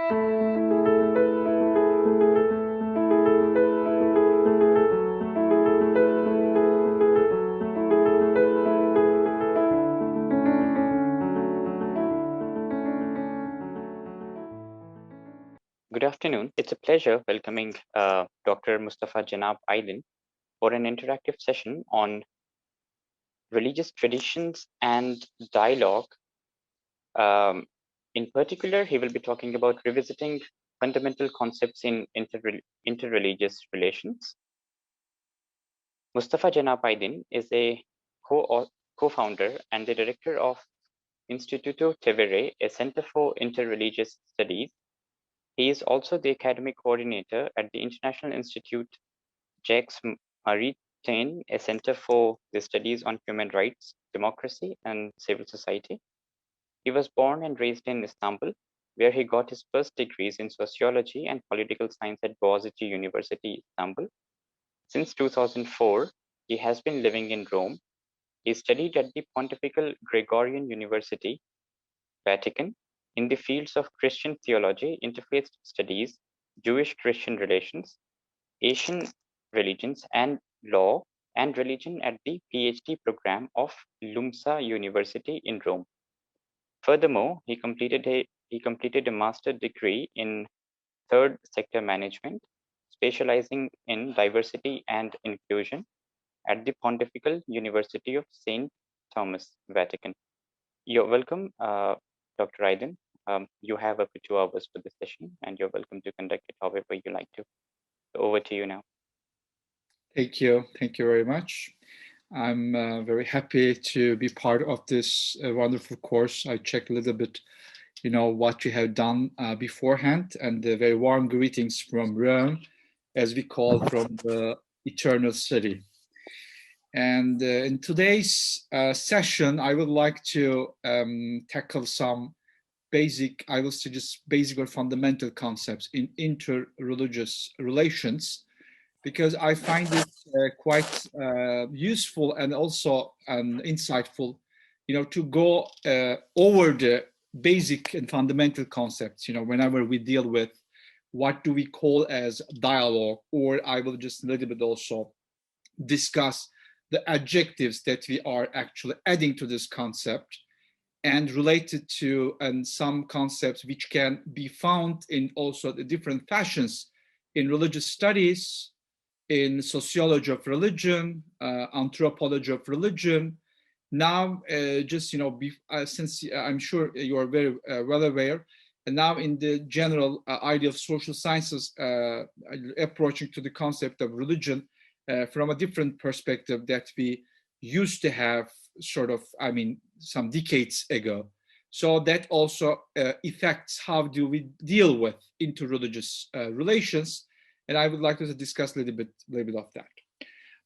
Good afternoon. It's a pleasure welcoming Dr. Mustafa Cenap Aydin for an interactive session on religious traditions and dialogue. Um, in particular, he will be talking about revisiting fundamental concepts in interreligious relations. Mustafa Cenap Aydin is a co-founder and the director of Instituto Tevere, a center for interreligious studies. He is also the academic coordinator at the International Institute Jacques Maritain, a center for the studies on human rights, democracy, and civil society. He was born and raised in Istanbul, where he got his first degrees in sociology and political science at Bogazici University, Istanbul. Since 2004, he has been living in Rome. He studied at the Pontifical Gregorian University, Vatican, in the fields of Christian theology, interfaith studies, Jewish-Christian relations, Asian religions and law and religion at the PhD program of LUMSA University in Rome. Furthermore, he completed a master's degree in third sector management, specializing in diversity and inclusion at the Pontifical University of St.Thomas, Vatican. You're welcome, Dr. Aydin. You have up to 2 hours for this session, and you're welcome to conduct it however you like to. So over to you now. Thank you. Thank you very much. I'm very happy to be part of this wonderful course. I checked a little bit, what you have done beforehand, and the very warm greetings from Rome, as we call from the eternal city. And in today's session, I would like to tackle some basic or fundamental concepts in interreligious relations, because I find it quite useful and also insightful, to go over the basic and fundamental concepts, whenever we deal with what do we call as dialogue, or I will just a little bit also discuss the adjectives that we are actually adding to this concept and related to some concepts which can be found in also the different fashions in religious studies, in sociology of religion, anthropology of religion. Now, since I'm sure you are very well aware, and now in the general idea of social sciences, approaching to the concept of religion from a different perspective that we used to have some decades ago. So that also affects how do we deal with interreligious relations. And I would like to discuss a little bit of that.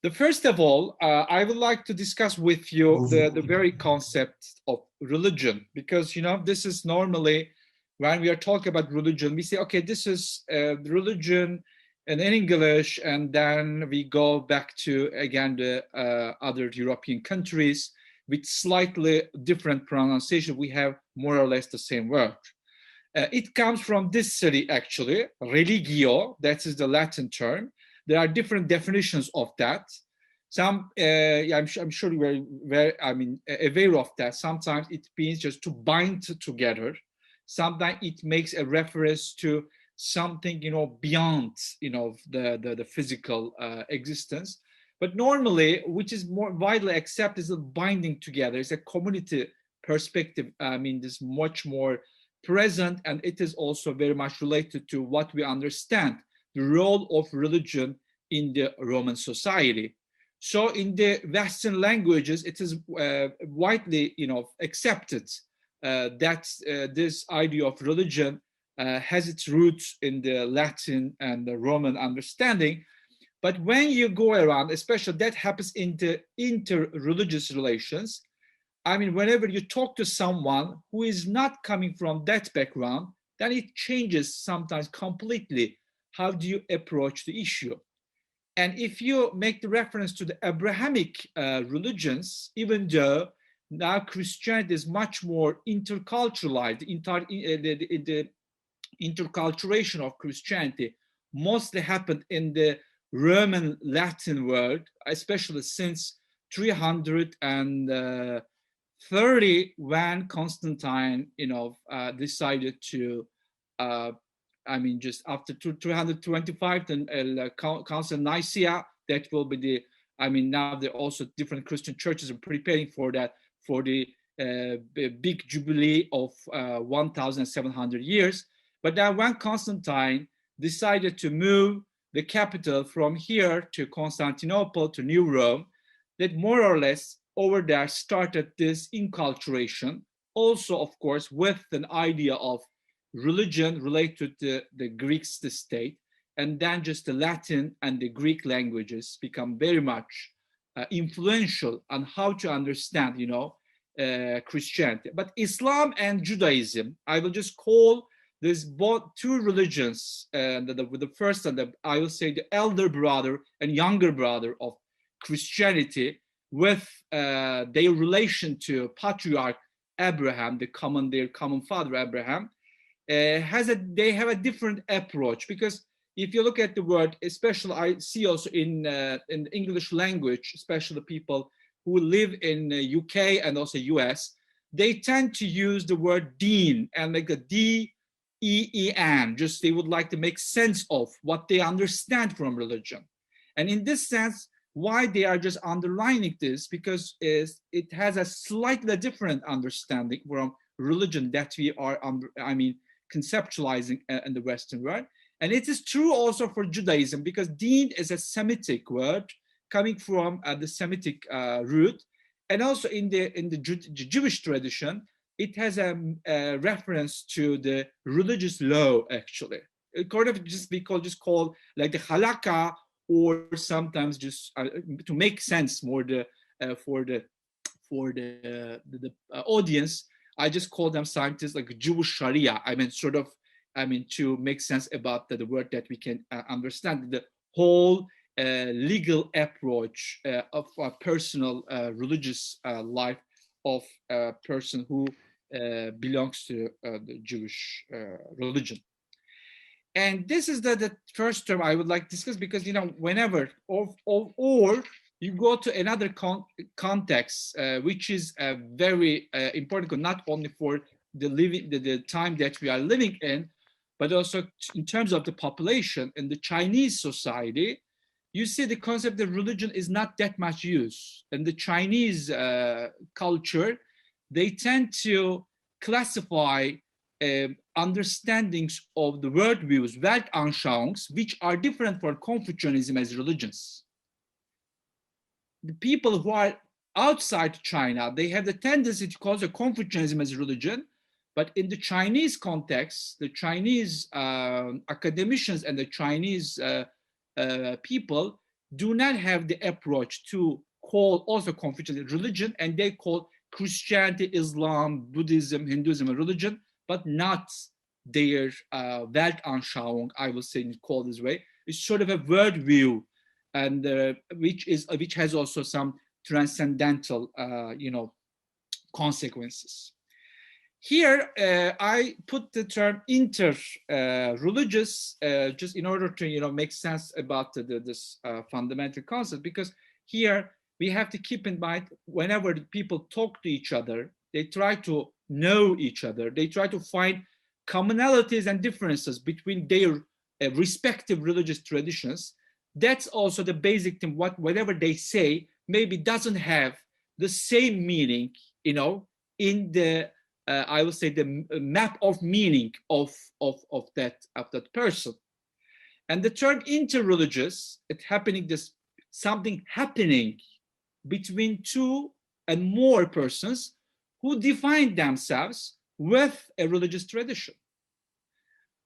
The first of all, I would like to discuss with you the very concept of religion, because, this is normally when we are talking about religion, we say, okay, this is religion in English, and then we go back to, again, the other European countries with slightly different pronunciation. We have more or less the same word. It comes from this city, actually, religio, that is the Latin term. There are different definitions of that. Some, I'm sure you are very, aware of that. Sometimes it means just to bind together. Sometimes it makes a reference to something, beyond, the physical existence. But normally, which is more widely accepted, is a binding together. It's a community perspective. This much more present, and it is also very much related to what we understand the role of religion in the Roman society. So in the Western languages, it is widely, accepted that this idea of religion has its roots in the Latin and the Roman understanding. But when you go around, especially that happens in the interreligious relations, whenever you talk to someone who is not coming from that background, then it changes sometimes completely. How do you approach the issue? And if you make the reference to the Abrahamic religions, even though now Christianity is much more interculturalized, the interculturation of Christianity mostly happened in the Roman Latin world, especially since 330, when Constantine, decided to, just after 325, then Council of Nicaea, that will be the, now there are also different Christian churches are preparing for that, for the big jubilee of 1,700 years. But then when Constantine decided to move the capital from here to Constantinople, to New Rome, that more or less over there started this inculturation, also, of course, with an idea of religion related to the Greek state, and then just the Latin and the Greek languages become very much influential on how to understand, Christianity. But Islam and Judaism, I will just call this both two religions, the first and I will say the elder brother and younger brother of Christianity, with their relation to patriarch Abraham, their common father Abraham, they have a different approach. Because if you look at the word, especially I see also in the English language, especially people who live in the UK and also US, they tend to use the word deen and like a D-E-E-N, just they would like to make sense of what they understand from religion. And in this sense, why they are just underlining this, because it has a slightly different understanding from religion that we are, conceptualizing in the Western world. And it is true also for Judaism, because deen is a Semitic word coming from the Semitic root. And also in the Jewish tradition, it has a reference to the religious law, actually. It kind of just called like the halakha, or sometimes just to make sense more for the audience, I just call them scientists like Jewish Sharia. To make sense about the word that we can understand the whole legal approach of a personal religious life of a person who belongs to the Jewish religion. And this is the first term I would like to discuss, because whenever or you go to another context, which is very important, not only for the time that we are living in, but also in terms of the population. In the Chinese society, you see the concept that religion is not that much used. In the Chinese culture, they tend to classify understandings of the worldviews, Weltanschauungs, which are different for Confucianism as religions. The people who are outside China, they have the tendency to call Confucianism as religion, but in the Chinese context, the Chinese academicians and the Chinese people do not have the approach to call also Confucianism religion, and they call Christianity, Islam, Buddhism, Hinduism a religion, but not their Weltanschauung, I will say, called this way. It's sort of a worldview, and which has also some transcendental, consequences. Here, I put the term interreligious just in order to make sense about this fundamental concept, because here we have to keep in mind whenever people talk to each other, they try to know each other, they try to find commonalities and differences between their respective religious traditions. That's also the basic thing. Whatever they say maybe doesn't have the same meaning, in the I would say the map of meaning of that person. And the term interreligious, something happening between two and more persons who define themselves with a religious tradition.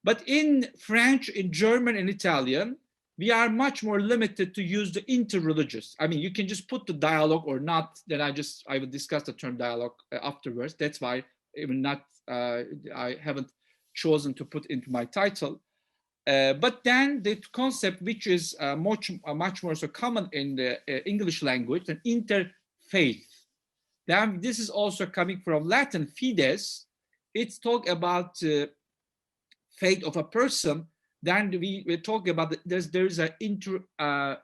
But in French, in German, and Italian, we are much more limited to use the interreligious. You can just put the dialogue or not, then I will discuss the term dialogue afterwards. That's why I haven't chosen to put into my title. But then the concept, which is much more so common in the English language, an interfaith. Then this is also coming from Latin fides. It's talk about faith of a person, then we're talking about there's a the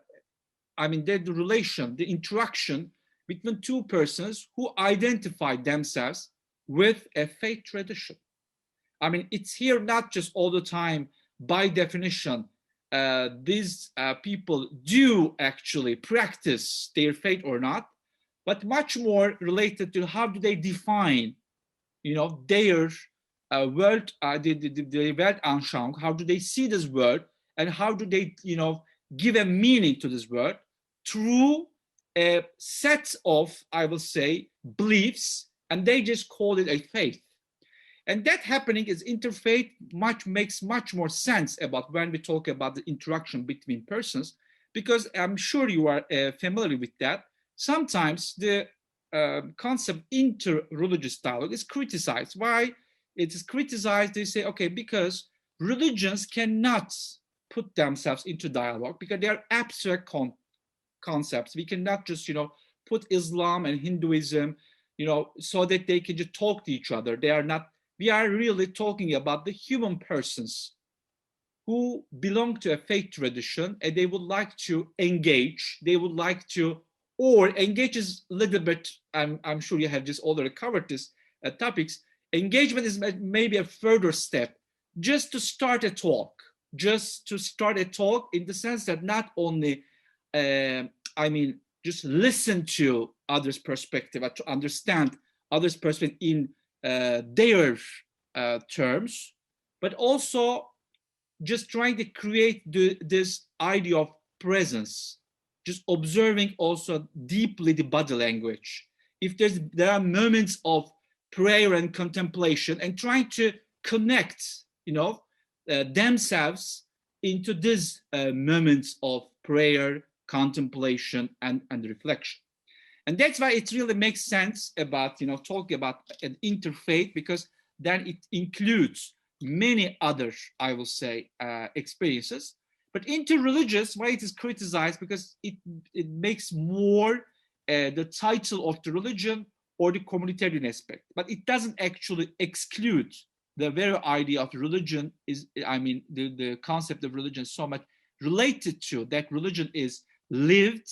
relation, the interaction between two persons who identify themselves with a faith tradition. I mean, it's here not just all the time by definition. These people do actually practice their faith or not, but much more related to how do they define, their world, the Weltanschauung, how do they see this world, and how do they, give a meaning to this world through a set of, I will say, beliefs, and they just call it a faith. And that happening is interfaith makes much more sense about when we talk about the interaction between persons, because I'm sure you are familiar with that. Sometimes the concept interreligious dialogue is criticized. Why it is criticized? They say, okay, because religions cannot put themselves into dialogue because they are abstract concepts. We cannot just, put Islam and Hinduism, so that they can just talk to each other. They are not. We are really talking about the human persons who belong to a faith tradition and they would like to engage. They would like to, or engage is a little bit, I'm sure you have just already covered this topics. Engagement is maybe a further step, just to start a talk, in the sense that not only, just listen to others' perspective, to understand others' perspective in their terms, but also just trying to create this idea of presence, just observing also deeply the body language. If there are moments of prayer and contemplation, and trying to connect, themselves into these moments of prayer, contemplation, and reflection. And that's why it really makes sense about, talking about an interfaith, because then it includes many other, I will say, experiences. But interreligious, why it is criticized, because it makes more the title of the religion or the communitarian aspect. But it doesn't actually exclude the very idea of religion is, the concept of religion is so much related to that religion is lived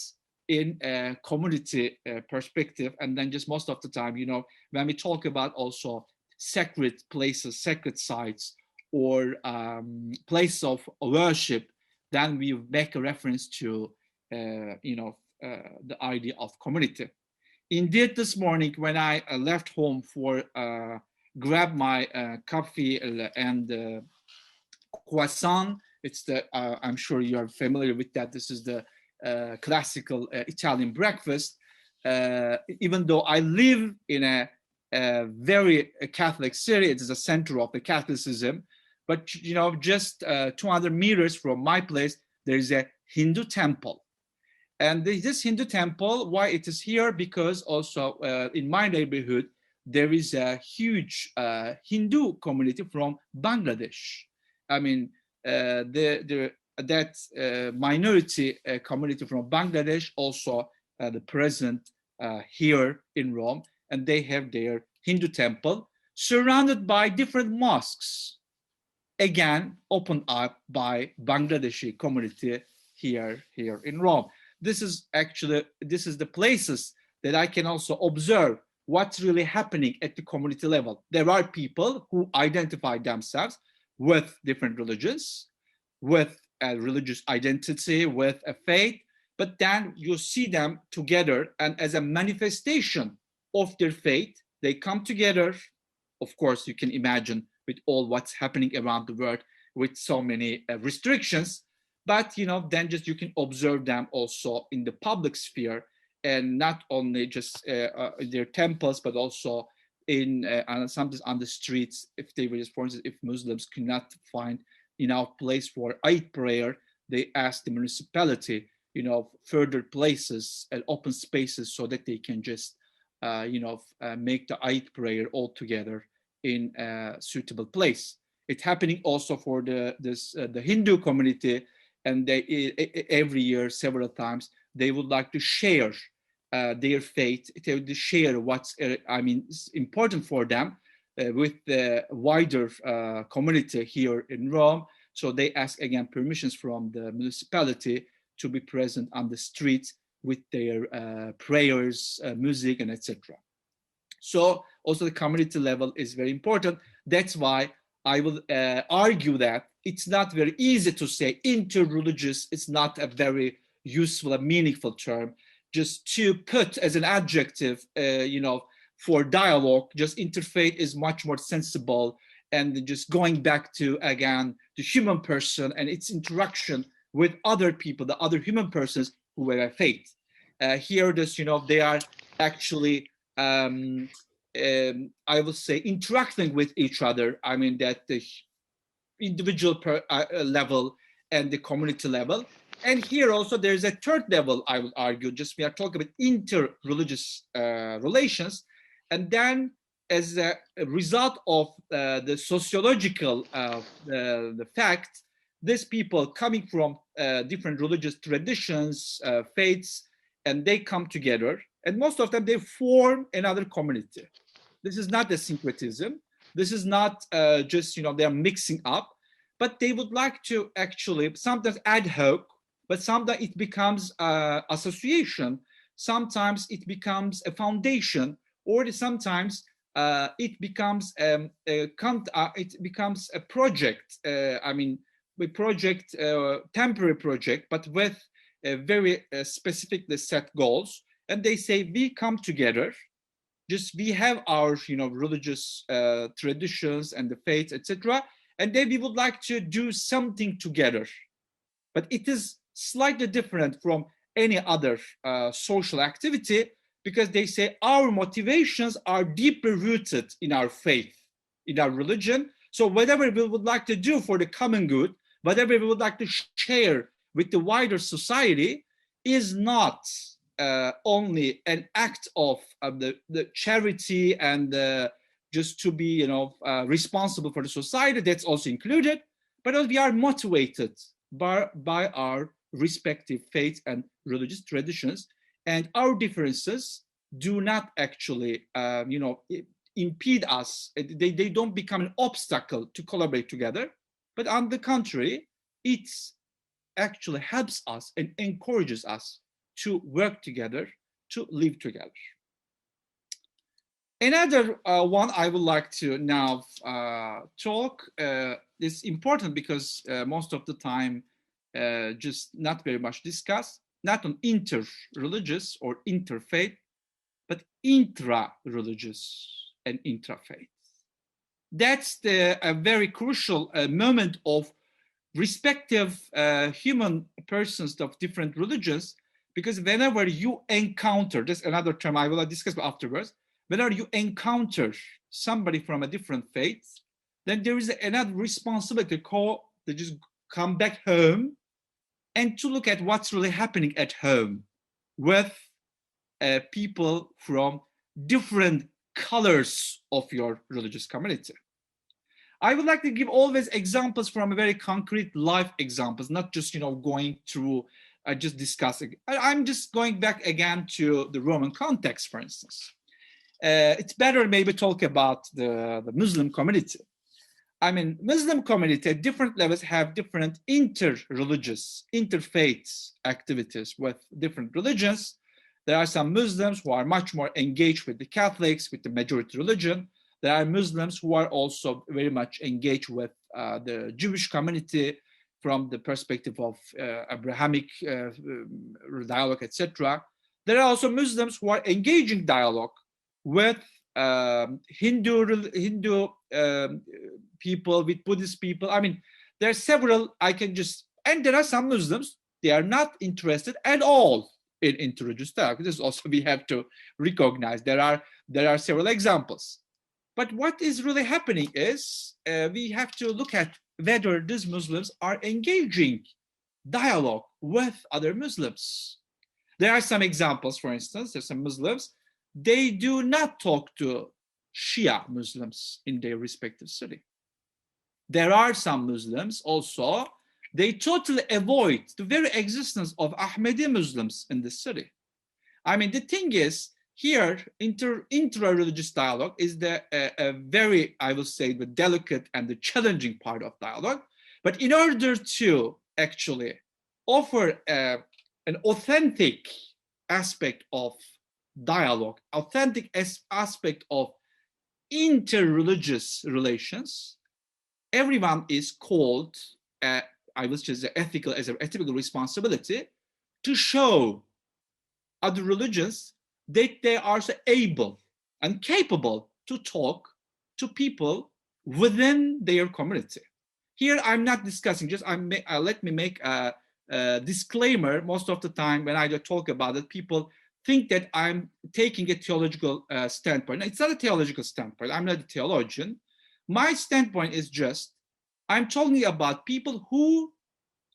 in a community perspective. And then just most of the time, when we talk about also sacred places, sacred sites, or place of worship, then we make a reference to, the idea of community. Indeed, this morning when I left home for grab my coffee and croissant, it's I'm sure you are familiar with that. This is the classical Italian breakfast. Even though I live in a very Catholic city, it is a center of the Catholicism. But just 200 meters from my place, there is a Hindu temple. And this Hindu temple, why it is here? Because also in my neighborhood, there is a huge Hindu community from Bangladesh. That minority community from Bangladesh also present here in Rome, and they have their Hindu temple surrounded by different mosques, again opened up by Bangladeshi community here in Rome. This is the places that I can also observe what's really happening at the community level. There are people who identify themselves with different religions, with a religious identity, with a faith, but then you see them together, and as a manifestation of their faith, they come together. Of course, you can imagine with all what's happening around the world with so many restrictions, but then just you can observe them also in the public sphere, and not only just their temples, but also in sometimes on the streets. If they were, for instance, if Muslims could not find enough place for Eid prayer, they ask the municipality, further places and open spaces so that they can just, make the Eid prayer all together in a suitable place. It's happening also for the Hindu community, and they every year, several times, they would like to share their faith. They would share what's important for them. with the wider community here in Rome. So they ask again permissions from the municipality to be present on the streets with their prayers, music, and etc. So also the community level is very important. That's why I will argue that it's not very easy to say interreligious. It's not a very useful and meaningful term. Just to put as an adjective, for dialogue, just interfaith is much more sensible, and just going back to, again, the human person and its interaction with other people, the other human persons who have faith. Here, they are actually, I would say, interacting with each other. I mean, that the individual level and the community level. And here also there's a third level, I would argue, just we are talking about interreligious relations. And then as a result of the sociological the fact, these people coming from different religious traditions, faiths, and they come together, and most of them, they form another community. This is not a syncretism. This is not just, they're mixing up, but they would like to actually, sometimes ad hoc, but sometimes it becomes association. Sometimes it becomes a foundation, or sometimes it becomes a project. We project, temporary project, but with a very specifically set goals. And they say, we come together, just we have our religious traditions and the faith, etc., and then we would like to do something together. But it is slightly different from any other social activity, because they say our motivations are deeply rooted in our faith, in our religion. So whatever we would like to do for the common good, whatever we would like to share with the wider society, is not only an act of the charity and just to be responsible for the society. That's also included, but we are motivated by our respective faith and religious traditions, and our differences do not actually impede us. They don't become an obstacle to collaborate together, but on the contrary, it actually helps us and encourages us to work together, to live together. Another one I would like to now talk is important because most of the time just not very much discussed, not on inter-religious or interfaith, but intra-religious and intra-faith. That's a very crucial moment of respective human persons of different religions, because whenever you encounter, this is another term I will discuss afterwards, whenever you encounter somebody from a different faith, then there is another responsibility to just come back home and to look at what's really happening at home with people from different colors of your religious community. I would like to give always examples from a very concrete life examples, not just going through just discussing. I'm just going back again to the Roman context, for instance. It's better maybe talk about the Muslim community. I mean, Muslim community at different levels have different inter-religious, interfaith activities with different religions. There are some Muslims who are much more engaged with the Catholics, with the majority religion. There are Muslims who are also very much engaged with the Jewish community from the perspective of Abrahamic dialogue, etc. There are also Muslims who are engaging dialogue with Hindu people, with Buddhist people. I mean, there are several, and there are some Muslims, they are not interested at all in interreligious dialogue. This also we have to recognize. There are several examples. But what is really happening is we have to look at whether these Muslims are engaging dialogue with other Muslims. There are some examples, for instance, there's some Muslims, they do not talk to Shia Muslims in their respective city. There are some Muslims also, they totally avoid the very existence of Ahmadi Muslims in the city. I mean, the thing is, here, intra-religious dialogue is a very, I will say, the delicate and the challenging part of dialogue. But in order to actually offer an authentic aspect of dialogue, authentic aspect of interreligious relations, everyone is called, I will say, as an ethical responsibility to show other religions that they are so able and capable to talk to people within their community. Here, I'm not discussing, just let me make a disclaimer. Most of the time when I talk about it, people think that I'm taking a theological standpoint. It's not a theological standpoint. I'm not a theologian. My standpoint is just, I'm talking about people who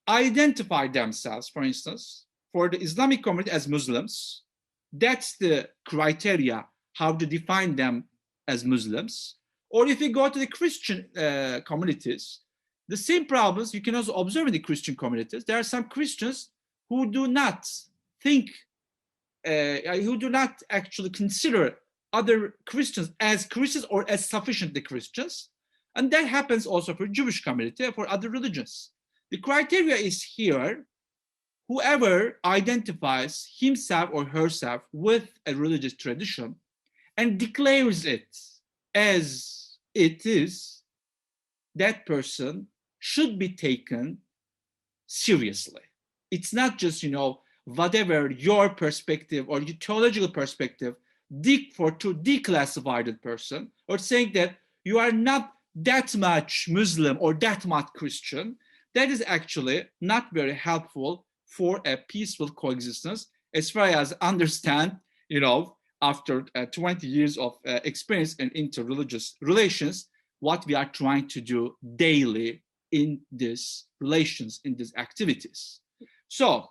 identify themselves, for instance, for the Islamic community as Muslims. That's the criteria, how to define them as Muslims. Or if you go to the Christian communities, the same problems you can also observe in the Christian communities. There are some Christians who do not think, who do not actually consider other Christians as Christians or as sufficiently Christians. And that happens also for Jewish community, for other religions. The criteria is here, whoever identifies himself or herself with a religious tradition and declares it as it is, that person should be taken seriously. It's not just, whatever your perspective or your theological perspective to declassify that person, or saying that you are not that much Muslim or that much Christian. That is actually not very helpful for a peaceful coexistence, as far as I understand, after 20 years of experience in interreligious relations, what we are trying to do daily in these relations, in these activities. So,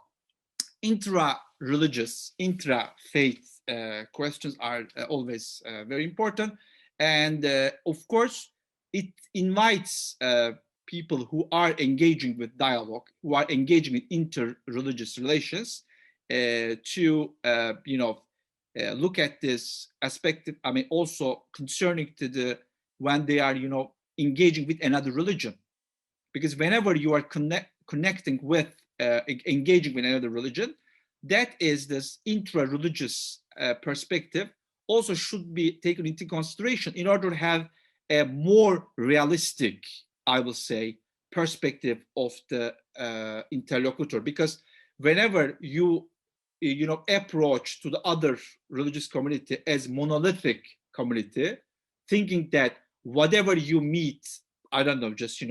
intra-religious, intra-faith questions are always very important. And of course, it invites people who are engaging with dialogue, who are engaging in inter-religious relations, to look at this aspect. I mean, also concerning to when they are engaging with another religion, because whenever you are connecting with, engaging with another religion, that is this intra-religious perspective also should be taken into consideration in order to have a more realistic, I will say, perspective of the interlocutor. Because whenever you approach to the other religious community as monolithic community, thinking that whatever you meet, I don't know, just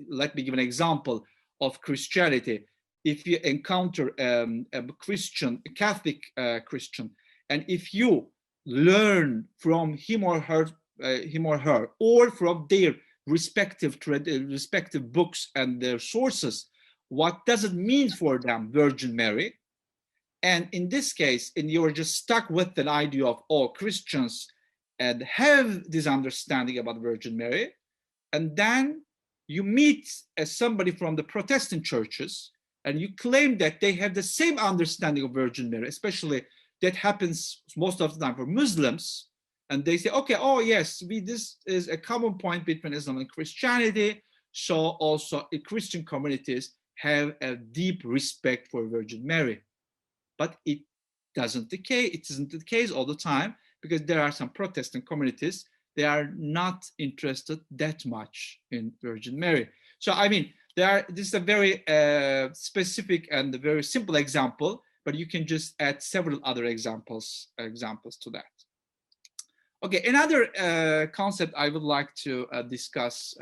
let me give an example of Christianity. If you encounter a Christian, a Catholic Christian, and if you learn from him or her, or from their respective books and their sources, what does it mean for them, Virgin Mary? And in this case, and you're just stuck with an idea of all Christians and have this understanding about Virgin Mary, and then you meet somebody from the Protestant churches, and you claim that they have the same understanding of Virgin Mary, especially that happens most of the time for Muslims, and they say, okay, oh yes, this is a common point between Islam and Christianity, so also Christian communities have a deep respect for Virgin Mary. But it isn't the case all the time, because there are some Protestant communities, they are not interested that much in Virgin Mary. So I mean, this is a very specific and a very simple example, but you can just add several other examples to that. Okay, another concept I would like to discuss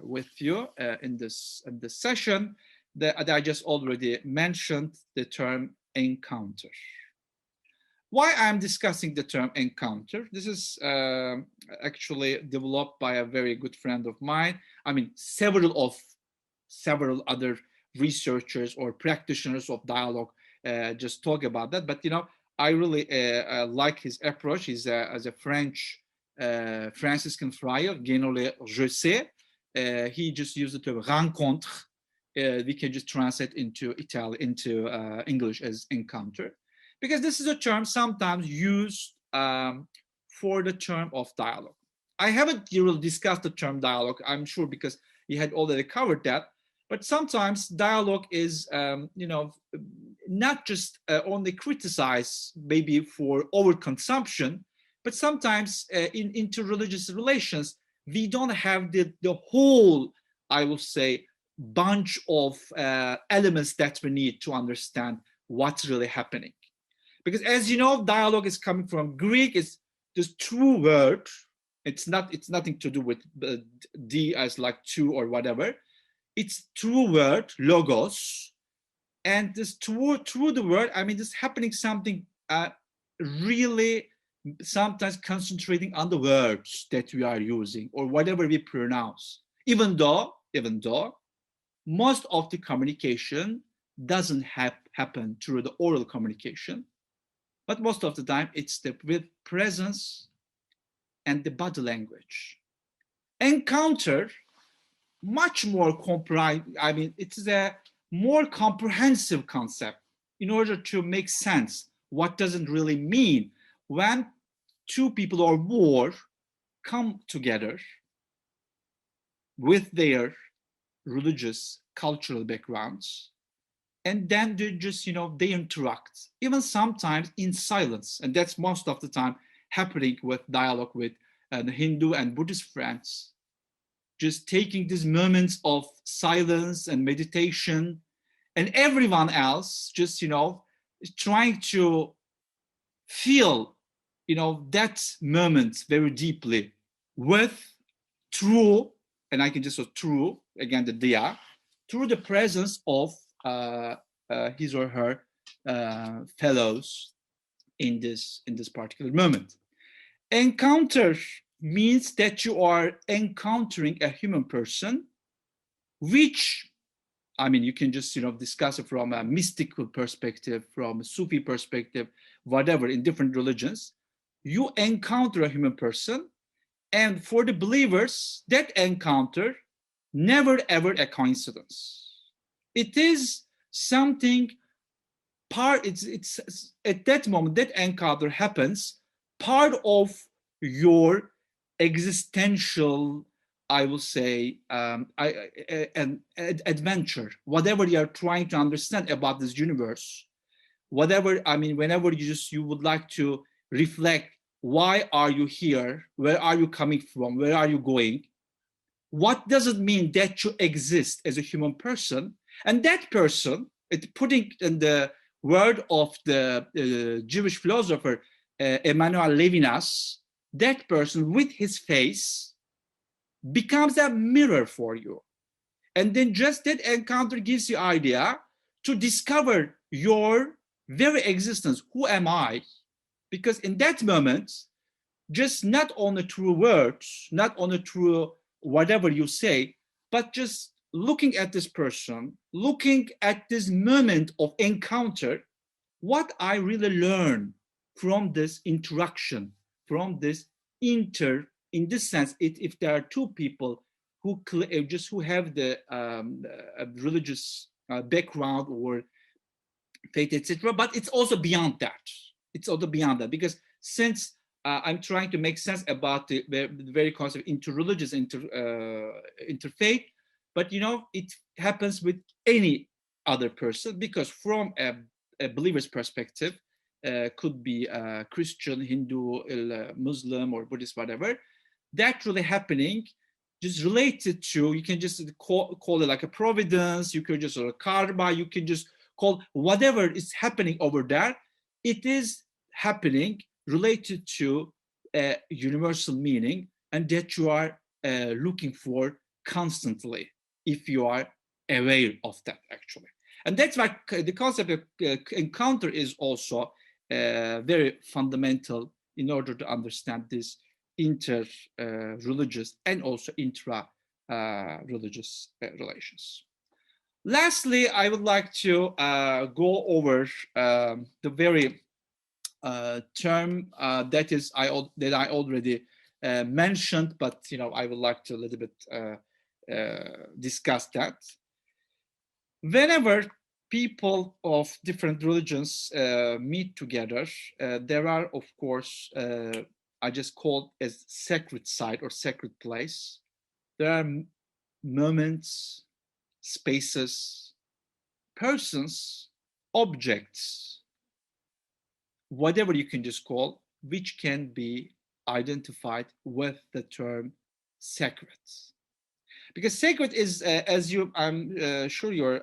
with you in this session that I just already mentioned, the term encounter. Why I'm discussing the term encounter? This is actually developed by a very good friend of mine. I mean, several other researchers or practitioners of dialogue just talk about that. But I really like his approach. He's as a French Franciscan friar, Guénolé José. He just used the term rencontre. We can just translate into English as encounter. because this is a term sometimes used for the term of dialogue. I haven't really discussed the term dialogue, I'm sure, because you had already covered that. But sometimes dialogue is, not just only criticized maybe for overconsumption, but sometimes in interreligious relations, we don't have the whole, I will say, bunch of elements that we need to understand what's really happening. Because as you know, dialogue is coming from Greek. It's this true word. It's nothing to do with D as like two or whatever. It's true word, logos. And this through the word, I mean, this happening something really sometimes concentrating on the words that we are using or whatever we pronounce. Even though most of the communication doesn't happen through the oral communication, but most of the time it's with presence and the body language. Encounter, much more it is a more comprehensive concept in order to make sense what does it really mean when two people or more come together with their religious, cultural backgrounds, and then they just, they interact, even sometimes in silence. And that's most of the time happening with dialogue with the Hindu and Buddhist friends. Just taking these moments of silence and meditation, and everyone else just, trying to feel, that moment very deeply with through, and I can just say through, again, the diya, through the presence of his or her fellows in this particular moment. Encounter means that you are encountering a human person, which, I mean, you can just, discuss it from a mystical perspective, from a Sufi perspective, whatever, in different religions. You encounter a human person, and for the believers, that encounter never ever a coincidence. It is something it's at that moment that encounter happens, part of your existential, I will say, an adventure, whatever you are trying to understand about this universe, whatever, I mean, whenever you would like to reflect, why are you here? Where are you coming from? Where are you going? What does it mean that you exist as a human person? And that person, putting in the word of the Jewish philosopher Emmanuel Levinas, that person with his face becomes a mirror for you. And then just that encounter gives you idea to discover your very existence. Who am I? Because in that moment, just not only through words, not only through whatever you say, but just looking at this person, looking at this moment of encounter, what I really learn from this interaction, from this in this sense, if there are two people who have the religious background or faith, etc., but it's also beyond that. It's also beyond that, because since I'm trying to make sense about the very concept of interreligious, interfaith, but it happens with any other person, because from a believer's perspective, could be Christian, Hindu, Muslim, or Buddhist, whatever, that really happening just related to, you can just call it like a providence, you could just karma, you can just call whatever is happening over there. It is happening related to a universal meaning, and that you are looking for constantly, if you are aware of that, actually. And that's why the concept of encounter is also very fundamental in order to understand this inter-religious and also intra-religious relations. Lastly, I would like to go over the very term that I already mentioned, but I would like to a little bit discuss that. Whenever people of different religions meet together, there are, of course, I just call it as sacred site or sacred place. There are moments, spaces, persons, objects, whatever you can just call, which can be identified with the term sacred. Because sacred is, I'm sure you're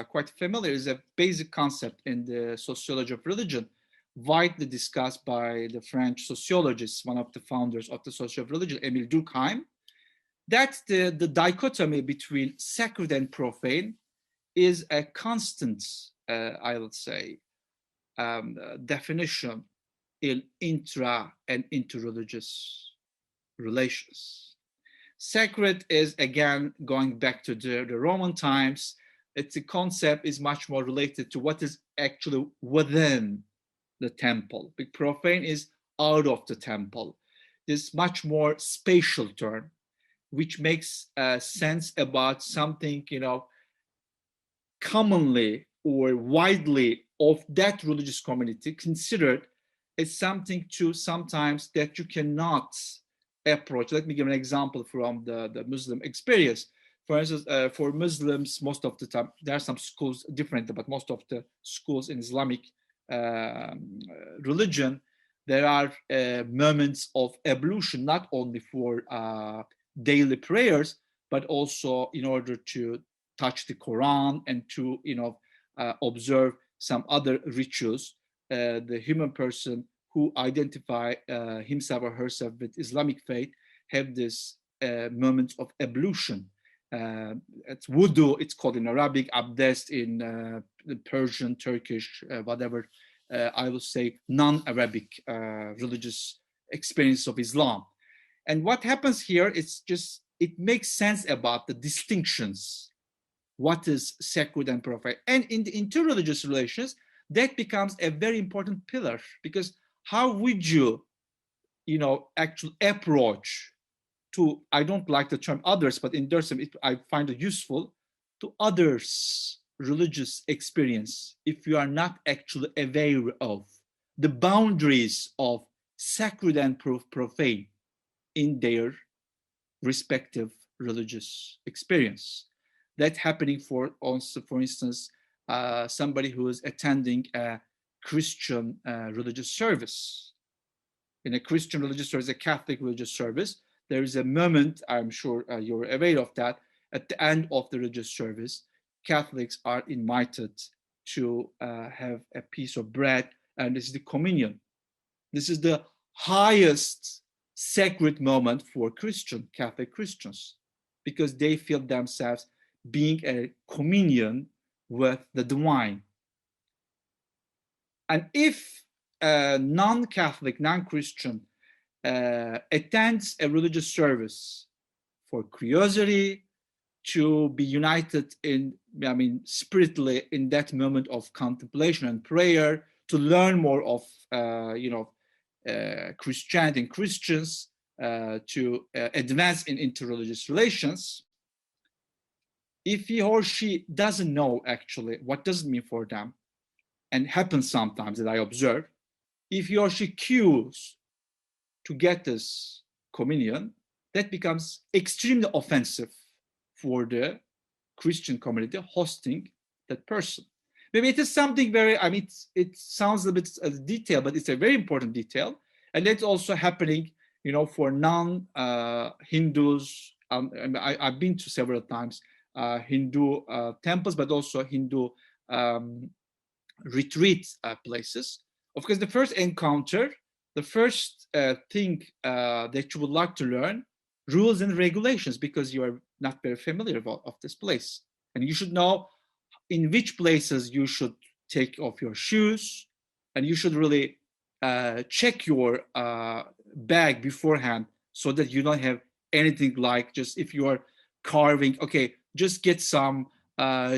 quite familiar, is a basic concept in the sociology of religion, widely discussed by the French sociologist, one of the founders of the sociology of religion, Émile Durkheim. That the dichotomy between sacred and profane is a constant, I would say, definition in intra and interreligious relations. Sacred is, again, going back to the Roman times, it's a concept is much more related to what is actually within the temple. But profane is out of the temple. This much more spatial term, which makes sense about something, commonly or widely of that religious community considered as something to sometimes that you cannot approach. Let me give an example from the Muslim experience. For instance, for Muslims, most of the time, there are some schools different, but most of the schools in Islamic religion, there are moments of ablution, not only for daily prayers, but also in order to touch the Quran and to observe some other rituals. The human person who identify himself or herself with Islamic faith have this moments of ablution. It's wudu, it's called in Arabic, abdest in the Persian, Turkish, whatever, I would say non-Arabic religious experience of Islam. And what happens here, it makes sense about the distinctions. What is sacred and profane? And in the interreligious relations, that becomes a very important pillar, because how would you, actually approach to, I don't like the term others, but in Durkheim, I find it useful, to others' religious experience if you are not actually aware of the boundaries of sacred and profane in their respective religious experience. That's happening for instance, somebody who is attending a Christian religious service. In a Christian religious service, a Catholic religious service, there is a moment, I'm sure you're aware of that, at the end of the religious service, Catholics are invited to have a piece of bread, and this is the communion. This is the highest sacred moment for Catholic Christians, because they feel themselves being a communion with the divine. And if a non-Catholic, non-Christian attends a religious service for curiosity, to be united spiritually in that moment of contemplation and prayer, to learn more of, Christianity and Christians, to advance in interreligious relations, if he or she doesn't know actually what does it mean for them, and happens sometimes that I observe, if he or she queues to get this communion, that becomes extremely offensive for the Christian community hosting that person. Maybe it is something very, it sounds a bit detailed, but it's a very important detail. And that's also happening, for non-Hindus. I've been to several times Hindu temples, but also Hindu retreat places. Of course, the first encounter, the first thing that you would like to learn, rules and regulations, because you are not very familiar of this place. And you should know in which places you should take off your shoes, and you should really check your bag beforehand, so that you don't have anything like, just if you are carving, okay, just get some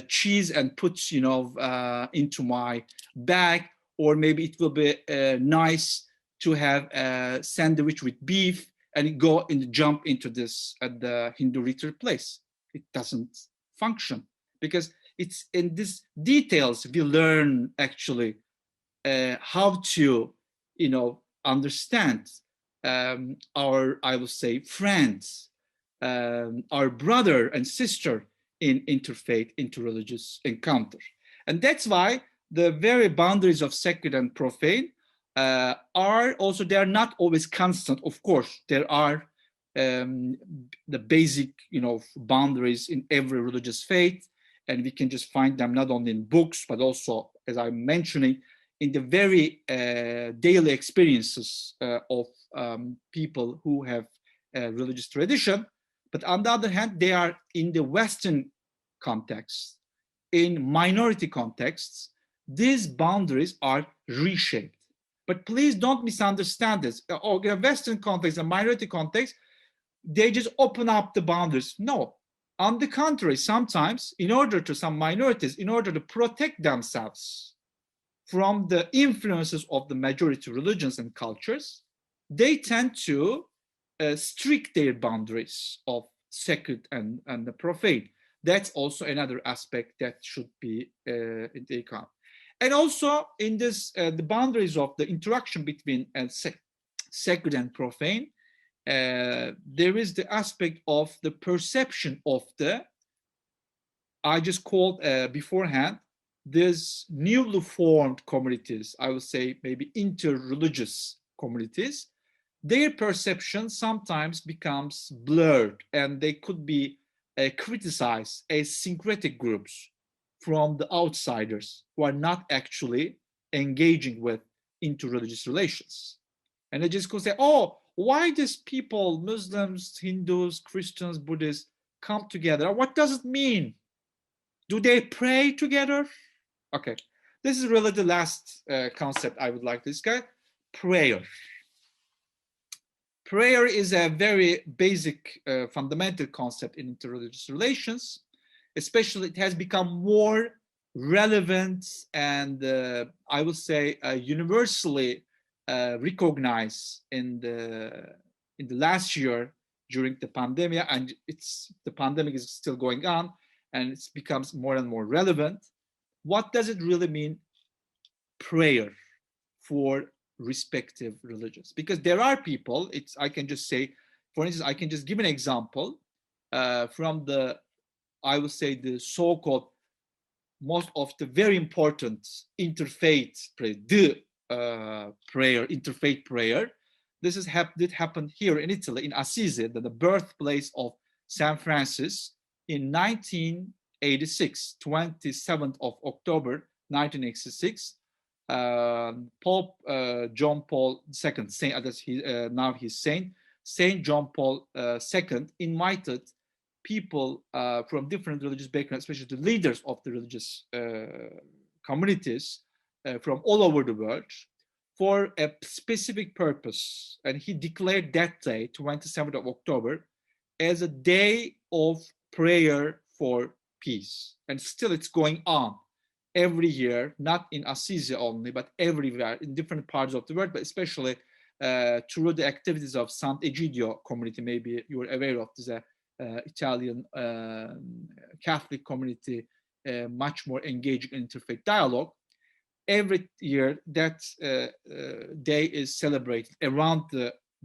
cheese and put into my bag, or maybe it will be nice to have a sandwich with beef and go and jump into this at the Hindu retreat place. It doesn't function, because it's in these details we learn actually how to, understand our, I will say, friends, our brother and sister in interfaith, interreligious encounter. And that's why the very boundaries of sacred and profane are also, they are not always constant. Of course, there are the basic, boundaries in every religious faith, and we can just find them not only in books, but also, as I'm mentioning, in the very daily experiences of people who have religious tradition. But on the other hand, they are in the Western context, in minority contexts, these boundaries are reshaped. But please don't misunderstand this. Oh, in a Western context, a minority context, they just open up the boundaries. No, on the contrary, sometimes some minorities, in order to protect themselves from the influences of the majority religions and cultures, they tend to strict their boundaries of sacred and the profane. That's also another aspect that should be in the account. And also in this, the boundaries of the interaction between sacred and profane, there is the aspect of the perception of the, I just called beforehand, these newly formed communities, I would say maybe interreligious communities, their perception sometimes becomes blurred, and they could be criticized as syncretic groups from the outsiders who are not actually engaging with interreligious relations. And they just go say, oh, why these people, Muslims, Hindus, Christians, Buddhists, come together? What does it mean? Do they pray together? Okay, this is really the last concept I would like to discuss, prayer. Prayer is a very basic, fundamental concept in interreligious relations. Especially, it has become more relevant and I would say universally recognized in the last year during the pandemic, and the pandemic is still going on, and it becomes more and more relevant. What does it really mean, prayer, for respective religions? Because there are people, I can just say, for instance, I can just give an example from the, I would say, the so-called most of the very important interfaith prayer, interfaith prayer. This did happen here in Italy, in Assisi, the birthplace of Saint Francis, in 1986, 27th of October, 1986. Pope John Paul II, now he's Saint John Paul II, invited people from different religious backgrounds, especially the leaders of the religious communities from all over the world, for a specific purpose. And he declared that day, 27th of October, as a day of prayer for peace. And still it's going on every year, not in Assisi only, but everywhere in different parts of the world, but especially through the activities of Sant'Egidio community. Maybe you're aware of this Italian Catholic community, much more engaging in interfaith dialogue. Every year that day is celebrated. Around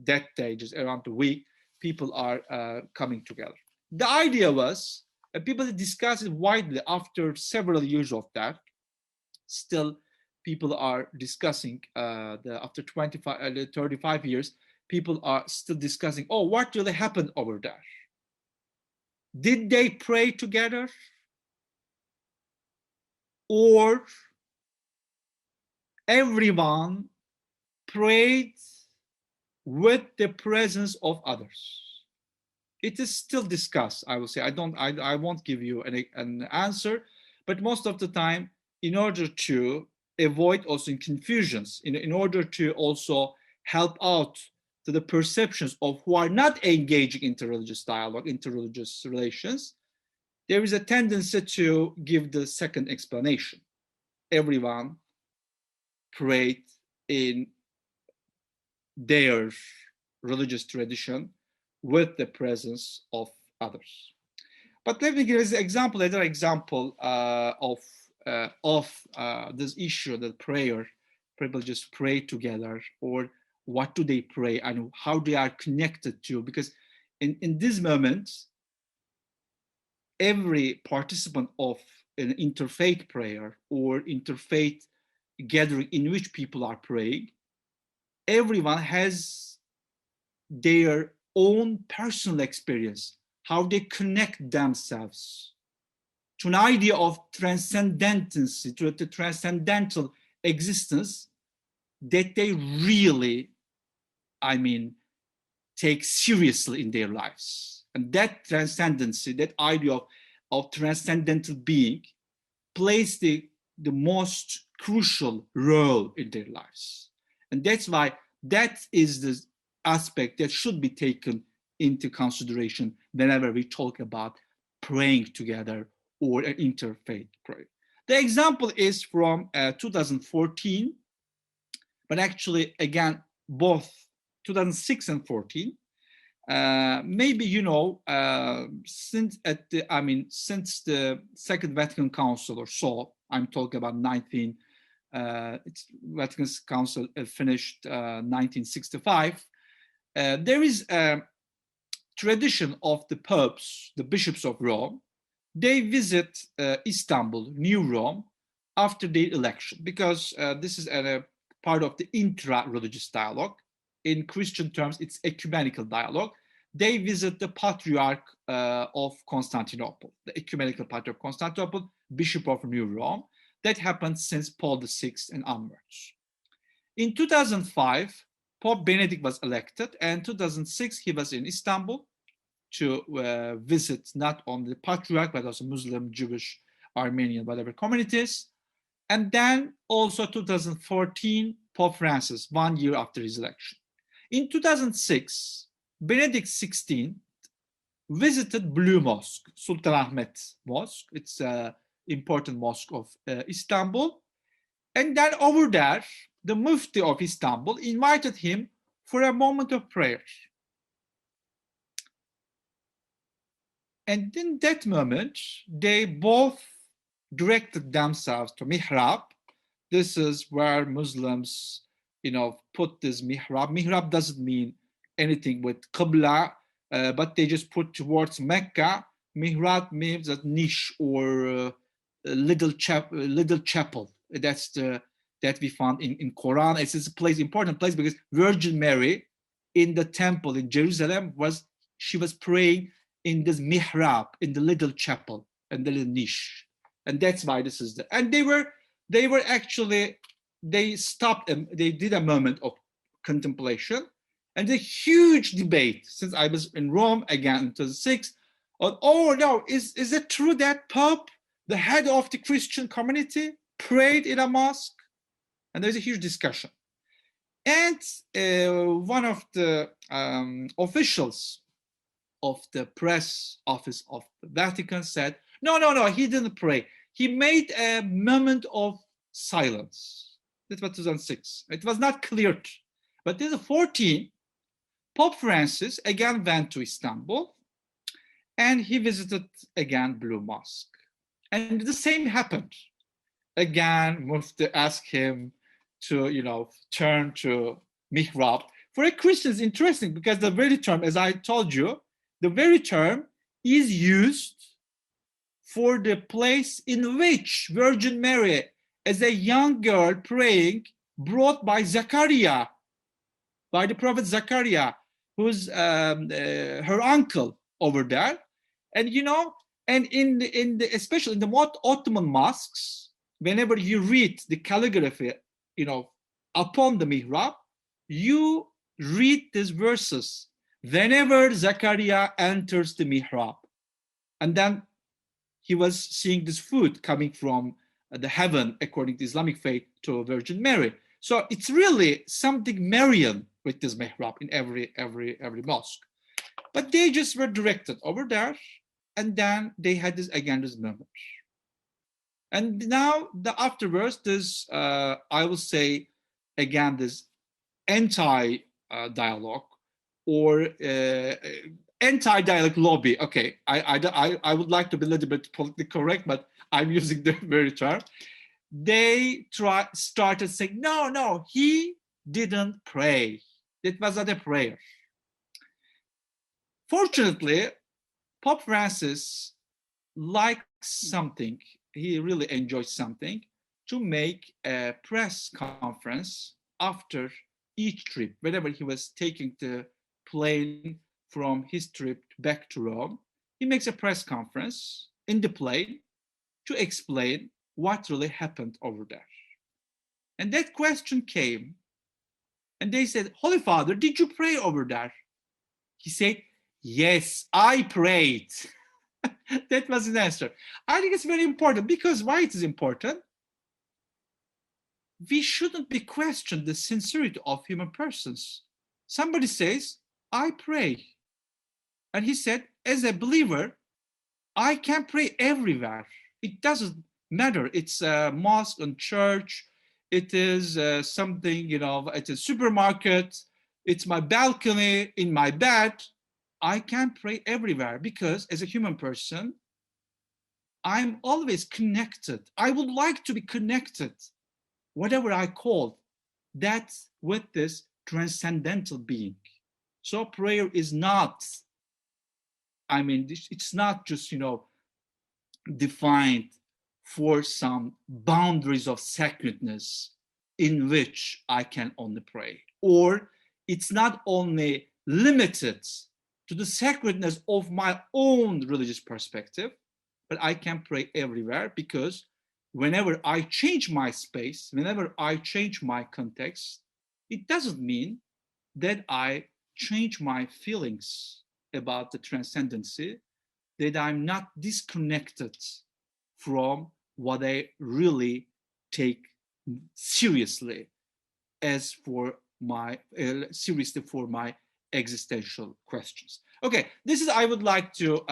that day, just around the week, people are coming together. The idea was, people discuss it widely after several years of that. Still, people are discussing, after 35 years, people are still discussing, oh, what really happened over there? Did they pray together? Or everyone prayed with the presence of others? It is still discussed, I will say. I won't give you an answer, but most of the time, in order to avoid also confusions, in order to also help out to the perceptions of who are not engaging in interreligious dialogue, interreligious relations, there is a tendency to give the second explanation. Everyone prayed in their religious tradition with the presence of others. But let me give you an example, another example of this issue, that prayer, people just pray together, or what do they pray and how they are connected to, because in this moment, every participant of an interfaith prayer or interfaith gathering in which people are praying, everyone has their own personal experience, how they connect themselves to an idea of transcendentalcy, to the transcendental existence that they really, take seriously in their lives. And that transcendency, that idea of transcendental being, plays the most crucial role in their lives. And that's why that is the aspect that should be taken into consideration whenever we talk about praying together or an interfaith prayer. The example is from 2014, but actually, again, both 2006 and 14. Maybe you know, since the Second Vatican Council or so, I'm talking about Vatican Council finished 1965. There is a tradition of the popes, the bishops of Rome. They visit Istanbul, New Rome, after their election, because this is a part of the intra-religious dialogue. In Christian terms, it's ecumenical dialogue. They visit the Patriarch of Constantinople, the ecumenical Patriarch of Constantinople, Bishop of New Rome. That happened since Paul VI and onwards. In 2005, Pope Benedict was elected, and in 2006, he was in Istanbul to visit not only the Patriarch, but also Muslim, Jewish, Armenian, whatever communities. And then also 2014, Pope Francis, 1 year after his election. In 2006, Benedict XVI visited Blue Mosque, Sultanahmet Mosque. It's an important mosque of Istanbul. And then over there, the Mufti of Istanbul invited him for a moment of prayer. And in that moment, they both directed themselves to mihrab. This is where Muslims, put this mihrab. Mihrab doesn't mean anything with qibla, but they just put towards Mecca. Mihrab means a niche or little chapel. That's that we found in Quran. It's a place, important place, because Virgin Mary in the temple in Jerusalem she was praying in this mihrab, in the little chapel and the little niche. And that's why this is and they were actually, they stopped and they did a moment of contemplation, and a huge debate, since I was in Rome again in 2006, on, oh no, is it true that Pope, the head of the Christian community, prayed in a mosque? And there's a huge discussion. And one of the officials of the press office of the Vatican said, no, he didn't pray. He made a moment of silence. That was 2006. It was not clear. But in 2014, Pope Francis again went to Istanbul, and he visited again Blue Mosque. And the same happened. Again, Mufti asked him to, turn to mihrab. For a Christian, it's interesting, because the very term, as I told you, the very term is used for the place in which Virgin Mary, as a young girl praying, brought by Zachariah, by the prophet Zachariah, who's her uncle over there. And and especially in the Ottoman mosques, whenever you read the calligraphy, upon the mihrab, you read these verses whenever Zachariah enters the mihrab. And then he was seeing this food coming from the heaven, according to Islamic faith, to Virgin Mary. So it's really something Marian with this mihrab in every mosque. But they just were directed over there, and then they had this moment. And now afterwards, this I will say again, this anti-dialogue, or anti-dialect lobby. Okay, I would like to be a little bit politically correct, but I'm using the very term. They started saying, no, he didn't pray. It was not a prayer. Fortunately, Pope Francis liked something. He really enjoyed something to make a press conference after each trip, whenever he was taking the plane from his trip back to Rome. He makes a press conference in the plane to explain what really happened over there. And that question came, and they said, Holy Father, did you pray over there? He said, yes, I prayed. That was his answer. I think it's very important, because why it is important? We shouldn't be questioned the sincerity of human persons. Somebody says, I pray. And he said, as a believer, I can pray everywhere. It doesn't matter. It's a mosque and church. It is something, at a supermarket. It's my balcony, in my bed. I can pray everywhere, because as a human person, I'm always connected. I would like to be connected, whatever I call that, with this transcendental being. So prayer is not, it's not just, defined for some boundaries of sacredness in which I can only pray. Or it's not only limited to the sacredness of my own religious perspective, but I can pray everywhere, because whenever I change my space, whenever I change my context, it doesn't mean that I change my feelings about the transcendency, that I'm not disconnected from what I really take seriously as for my seriously for my existential questions. Okay, this is I would like to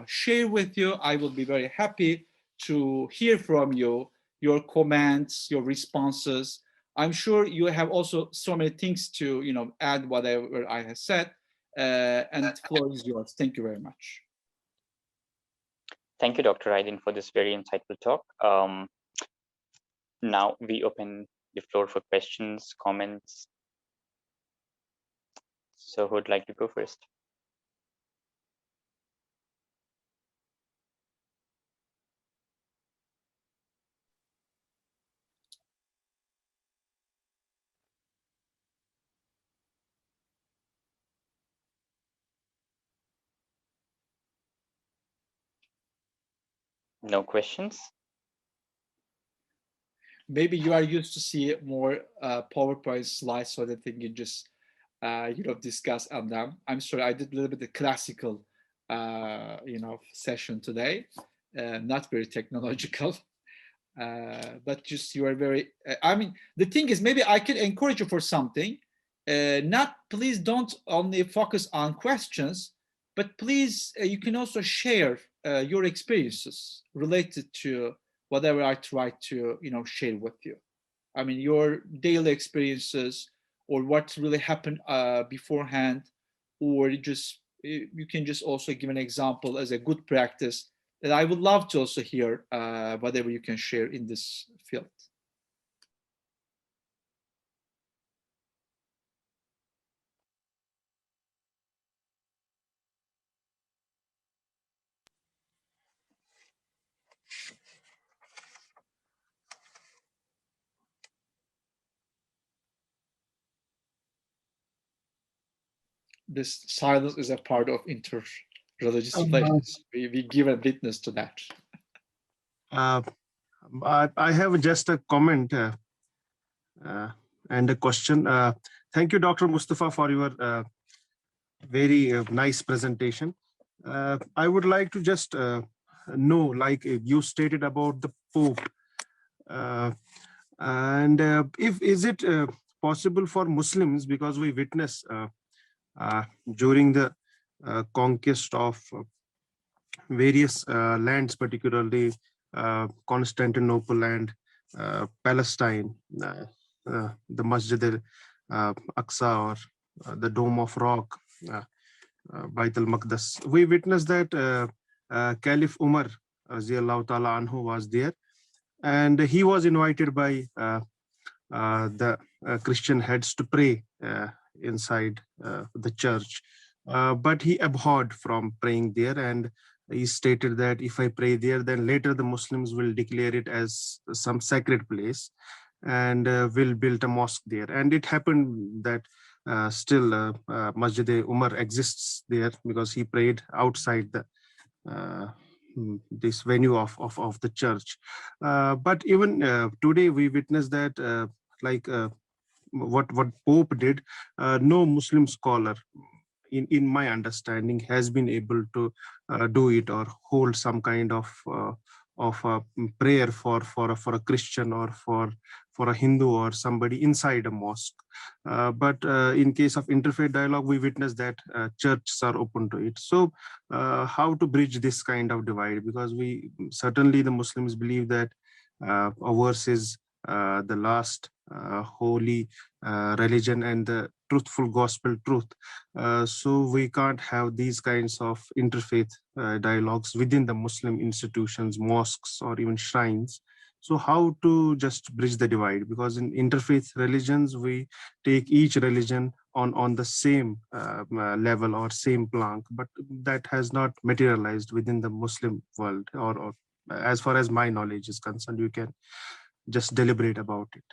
share with you. I will be very happy to hear from you, your comments, your responses. I'm sure you have also so many things to add whatever I have said, and the floor is yours. Thank you very much. Thank you, Dr. Aydin, for this very insightful talk. Now we open the floor for questions, comments. So who would like to go first? No questions? Maybe you are used to see more PowerPoint slides, so that they can just discuss on them. I'm sorry, I did a little bit of classical session today, not very technological, but just you are very. The thing is, maybe I can encourage you for something. Please don't only focus on questions, but please you can also share your experiences related to whatever I try to share with you. Your daily experiences, or what really happened beforehand, or you can just also give an example as a good practice that I would love to also hear whatever you can share in this field. This silence is a part of interreligious relations. We give a witness to that. I have just a comment and a question. Thank you, Dr. Mustafa, for your very nice presentation. I would like to just know, like you stated about the Pope, and is it possible for Muslims, because we witness during the conquest of various lands, particularly Constantinople and Palestine, the Masjid al-Aqsa, or the Dome of Rock, Bait al-Maqdas. We witnessed that Caliph Umar Radiallahu Ta'ala Anhu was there, and he was invited by the Christian heads to pray inside the church. But he abhorred from praying there, and he stated that if I pray there, then later the Muslims will declare it as some sacred place and will build a mosque there. And it happened that still Masjid Umar exists there, because he prayed outside the this venue of the church. But even today we witness that what Pope did, no Muslim scholar in my understanding has been able to do it or hold some kind of prayer for a Christian or for a Hindu or somebody inside a mosque. But in case of interfaith dialogue, we witness that churches are open to it. So how to bridge this kind of divide? Because we certainly, the Muslims believe that ours is the last holy religion and the truthful gospel truth. So we can't have these kinds of interfaith dialogues within the Muslim institutions, mosques, or even shrines. So how to just bridge the divide? Because in interfaith religions, we take each religion on the same level or same plank, but that has not materialized within the Muslim world, or as far as my knowledge is concerned. You can just deliberate about it.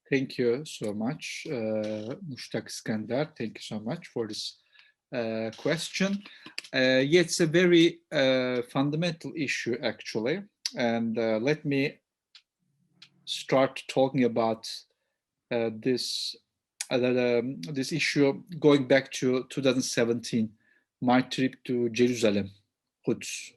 Thank you so much, Mushtaq Iskandar. Thank you so much for this question. Yeah, it's a very fundamental issue, actually. And let me start talking about this issue going back to 2017, my trip to Jerusalem, Quds.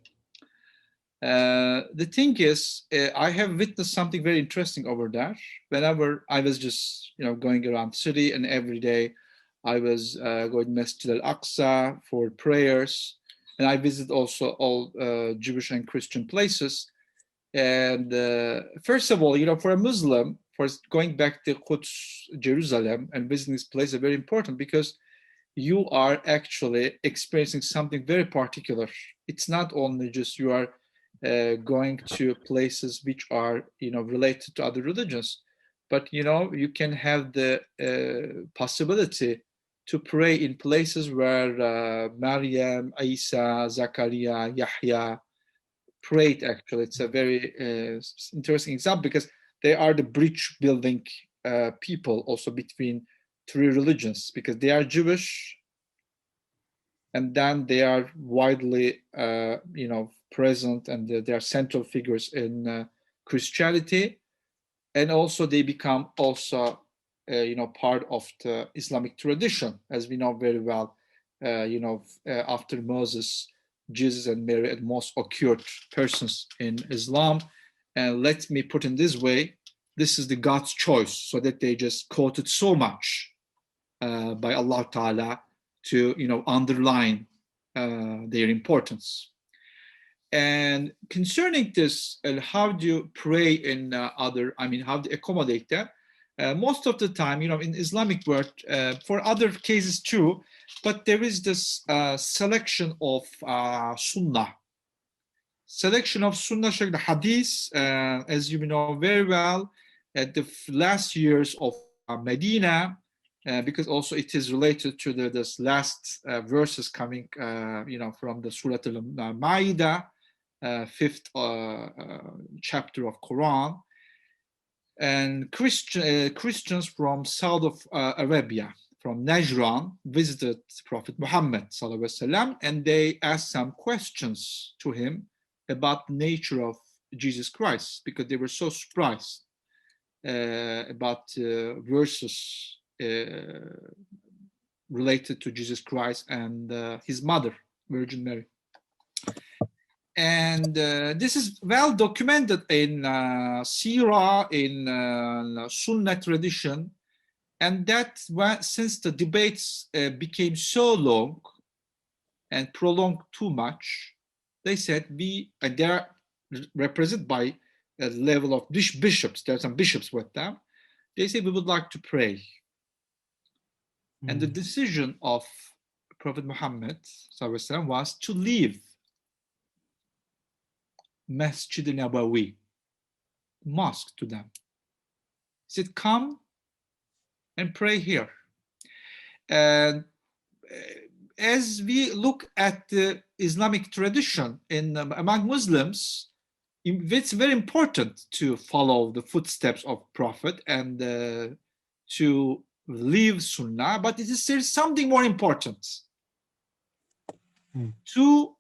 The thing is, I have witnessed something very interesting over there. Whenever I was just, going around the city, and every day I was going to Masjid al-Aqsa for prayers, and I visit also all Jewish and Christian places. And first of all, for a Muslim, for going back to Quds, Jerusalem, and visiting this place is very important, because you are actually experiencing something very particular. It's not only just you are going to places which are related to other religions, but you can have the possibility to pray in places where Maryam, Isa, Zachariah, Yahya prayed. Actually, it's a very interesting example, because they are the bridge building people also between three religions, because they are Jewish, and then they are widely present, and they are central figures in Christianity, and also they become also part of the Islamic tradition, as we know very well. After Moses, Jesus and Mary are the most occurred persons in Islam. And let me put it this way: this is the God's choice, so that they just quoted so much by Allah Ta'ala to underline their importance. And concerning this, how do you pray in how do you accommodate that? Most of the time, in Islamic world, for other cases too, but there is this selection of Sunnah. Selection of Sunnah, the Hadith, as you know very well, at the last years of Medina, because also it is related to this last verses coming, from the Surah Al-Ma'idah, 5th chapter of Quran. And Christians from South of Arabia, from Najran, visited Prophet Muhammad ﷺ, and they asked some questions to him about the nature of Jesus Christ, because they were so surprised about verses related to Jesus Christ and his mother, Virgin Mary. And this is well documented in Sirah, in Sunnah tradition, and that since the debates became so long and prolonged too much, they said they are represented by a level of bishops. There are some bishops with them. They said we would like to pray. And the decision of Prophet Muhammad was to leave Masjid Nabawi, mosque, to them. He said, come and pray here. And as we look at the Islamic tradition among Muslims, it's very important to follow the footsteps of Prophet and to live Sunnah, but there's something more important. To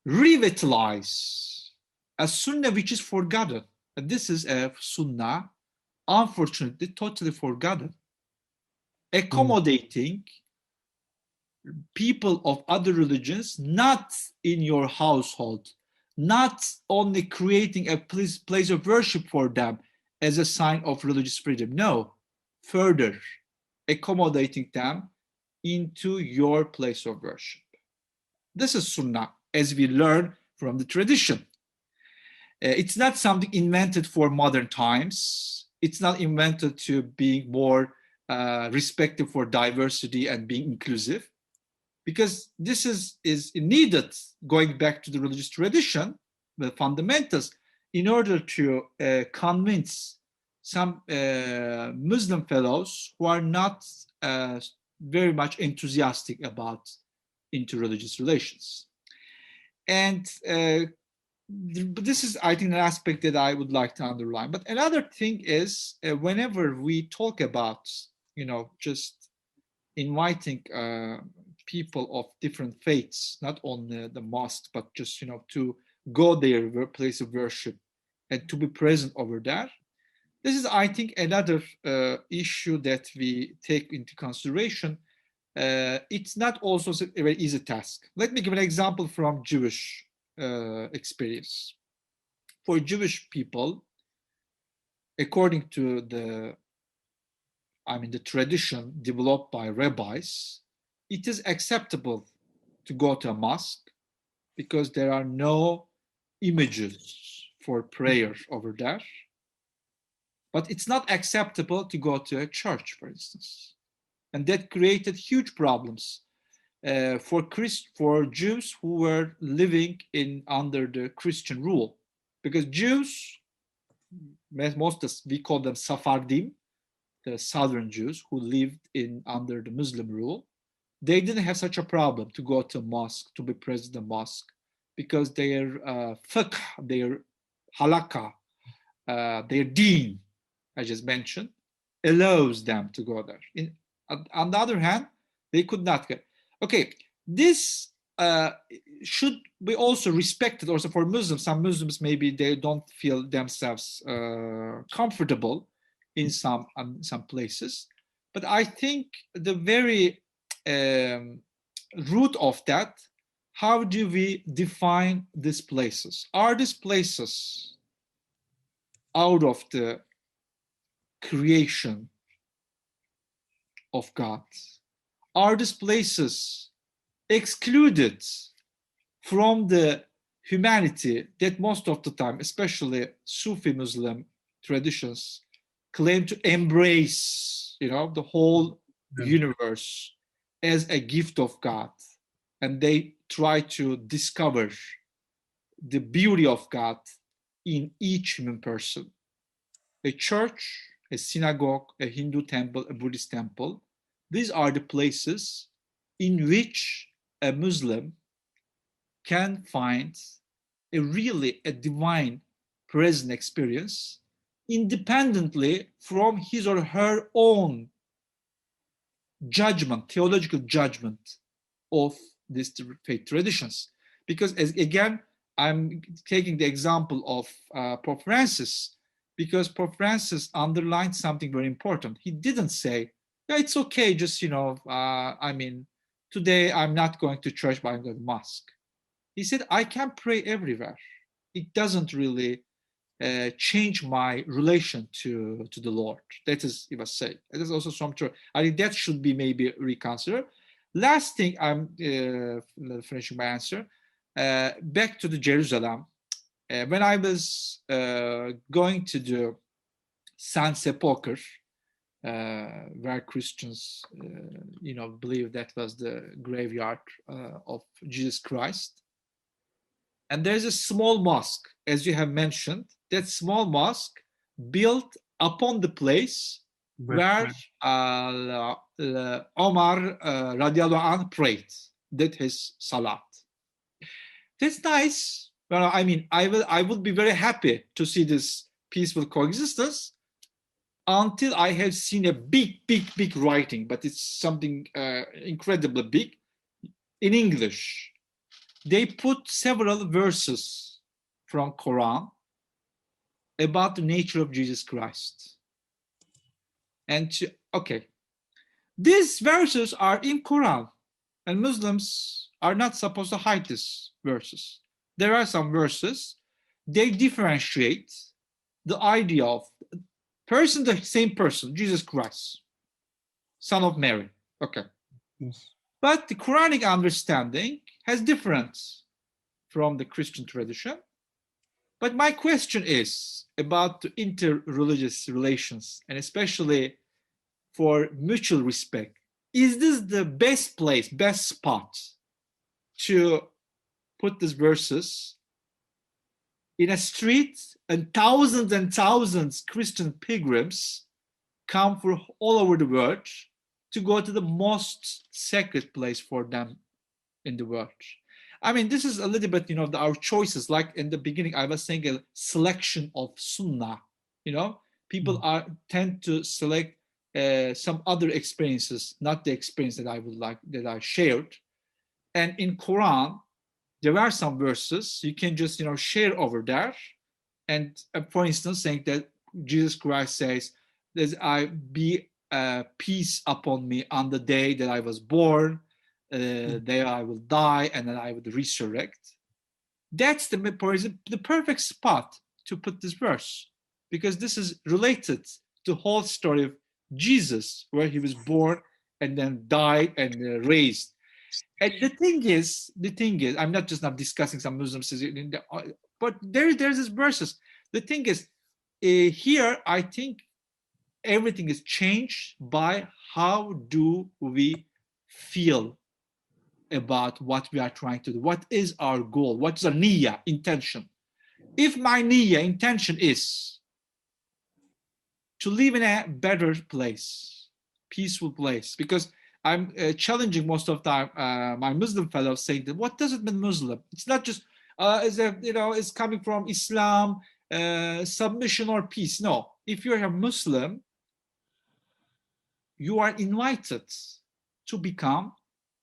revitalize a Sunnah which is forgotten. And this is a Sunnah, unfortunately, totally forgotten. Accommodating people of other religions, not in your household, not only creating a place of worship for them as a sign of religious freedom. No, further accommodating them into your place of worship. This is Sunnah, as we learn from the tradition. It's not something invented for modern times. It's not invented to be more respectful for diversity and being inclusive, because this is needed, going back to the religious tradition, the fundamentals, in order to convince some Muslim fellows who are not very much enthusiastic about interreligious relations. And this is, I think, an aspect that I would like to underline. But another thing is, whenever we talk about, just inviting people of different faiths, not only the mosque, but just, to go their place of worship and to be present over there. This is, I think, another issue that we take into consideration. It's not also a very easy task. Let me give an example from Jewish experience. For Jewish people, according to the tradition developed by rabbis, it is acceptable to go to a mosque because there are no images for prayer over there. But it's not acceptable to go to a church, for instance. And that created huge problems for Jews who were living under the Christian rule. Because Jews, we call them Sephardim, the southern Jews who lived under the Muslim rule, they didn't have such a problem to go to a mosque, to be present in the mosque, because their fiqh, their halakha, their deen, I just mentioned, allows them to go there. On the other hand, they could not get. Okay, this should be also respected also for Muslims. Some Muslims, maybe they don't feel themselves comfortable in some places. But I think the very root of that, how do we define these places? Are these places out of the creation of God? Are these places excluded from the humanity that most of the time, especially Sufi Muslim traditions, claim to embrace, the whole universe as a gift of God, and they try to discover the beauty of God in each human person? A church, a synagogue, a Hindu temple, a Buddhist temple, these are the places in which a Muslim can find a divine present experience independently from his or her own judgment, theological judgment of these faith traditions. Because, again, I'm taking the example of Pope Francis, because Pope Francis underlined something very important. He didn't say, yeah, it's okay, just, today I'm not going to church, but I'm going to mosque. He said, I can pray everywhere. It doesn't really change my relation to the Lord. That is, he was saying. It is also some truth. I think that should be maybe reconsidered. Last thing, I'm finishing my answer. Back to the Jerusalem. When I was going to the Saint Sepulchre, where Christians, believe that was the graveyard of Jesus Christ. And there's a small mosque, as you have mentioned. That small mosque built upon the place where Omar radiallahu anh prayed, did his salat. That's nice. Well, I mean, I would be very happy to see this peaceful coexistence until I have seen a big writing, but it's something incredibly big in English. They put several verses from Quran about the nature of Jesus Christ. And these verses are in Quran, and Muslims are not supposed to hide these verses. There are some verses, they differentiate the idea of person, the same person, Jesus Christ, son of Mary. Okay. Yes. But the Quranic understanding has difference from the Christian tradition. But my question is about the interreligious relations, and especially for mutual respect. Is this the best place, best spot to put these verses in a street, and thousands Christian pilgrims come from all over the world to go to the most sacred place for them in the world? I mean, this is a little bit, our choices. Like in the beginning, I was saying a selection of sunnah. People tend to select some other experiences, not the experience that I would like, that I shared. And in Quran, there are some verses you can just, share over there. And for instance, saying that Jesus Christ says, "There's I be peace upon me on the day that I was born, day I will die, and then I will resurrect." That's the perfect spot to put this verse, because this is related to the whole story of Jesus, where he was born and then died and raised. And the thing is, I'm not discussing some Muslims, but there's this verses. The thing is, here I think everything is changed by how do we feel about what we are trying to do. What is our goal? What is our niyyah, intention? If my niyyah, intention is to live in a better place, peaceful place, because I'm challenging most of the time my Muslim fellows, saying that what does it mean Muslim? It's not just it's coming from Islam, submission or peace. No, if you're a Muslim, you are invited to become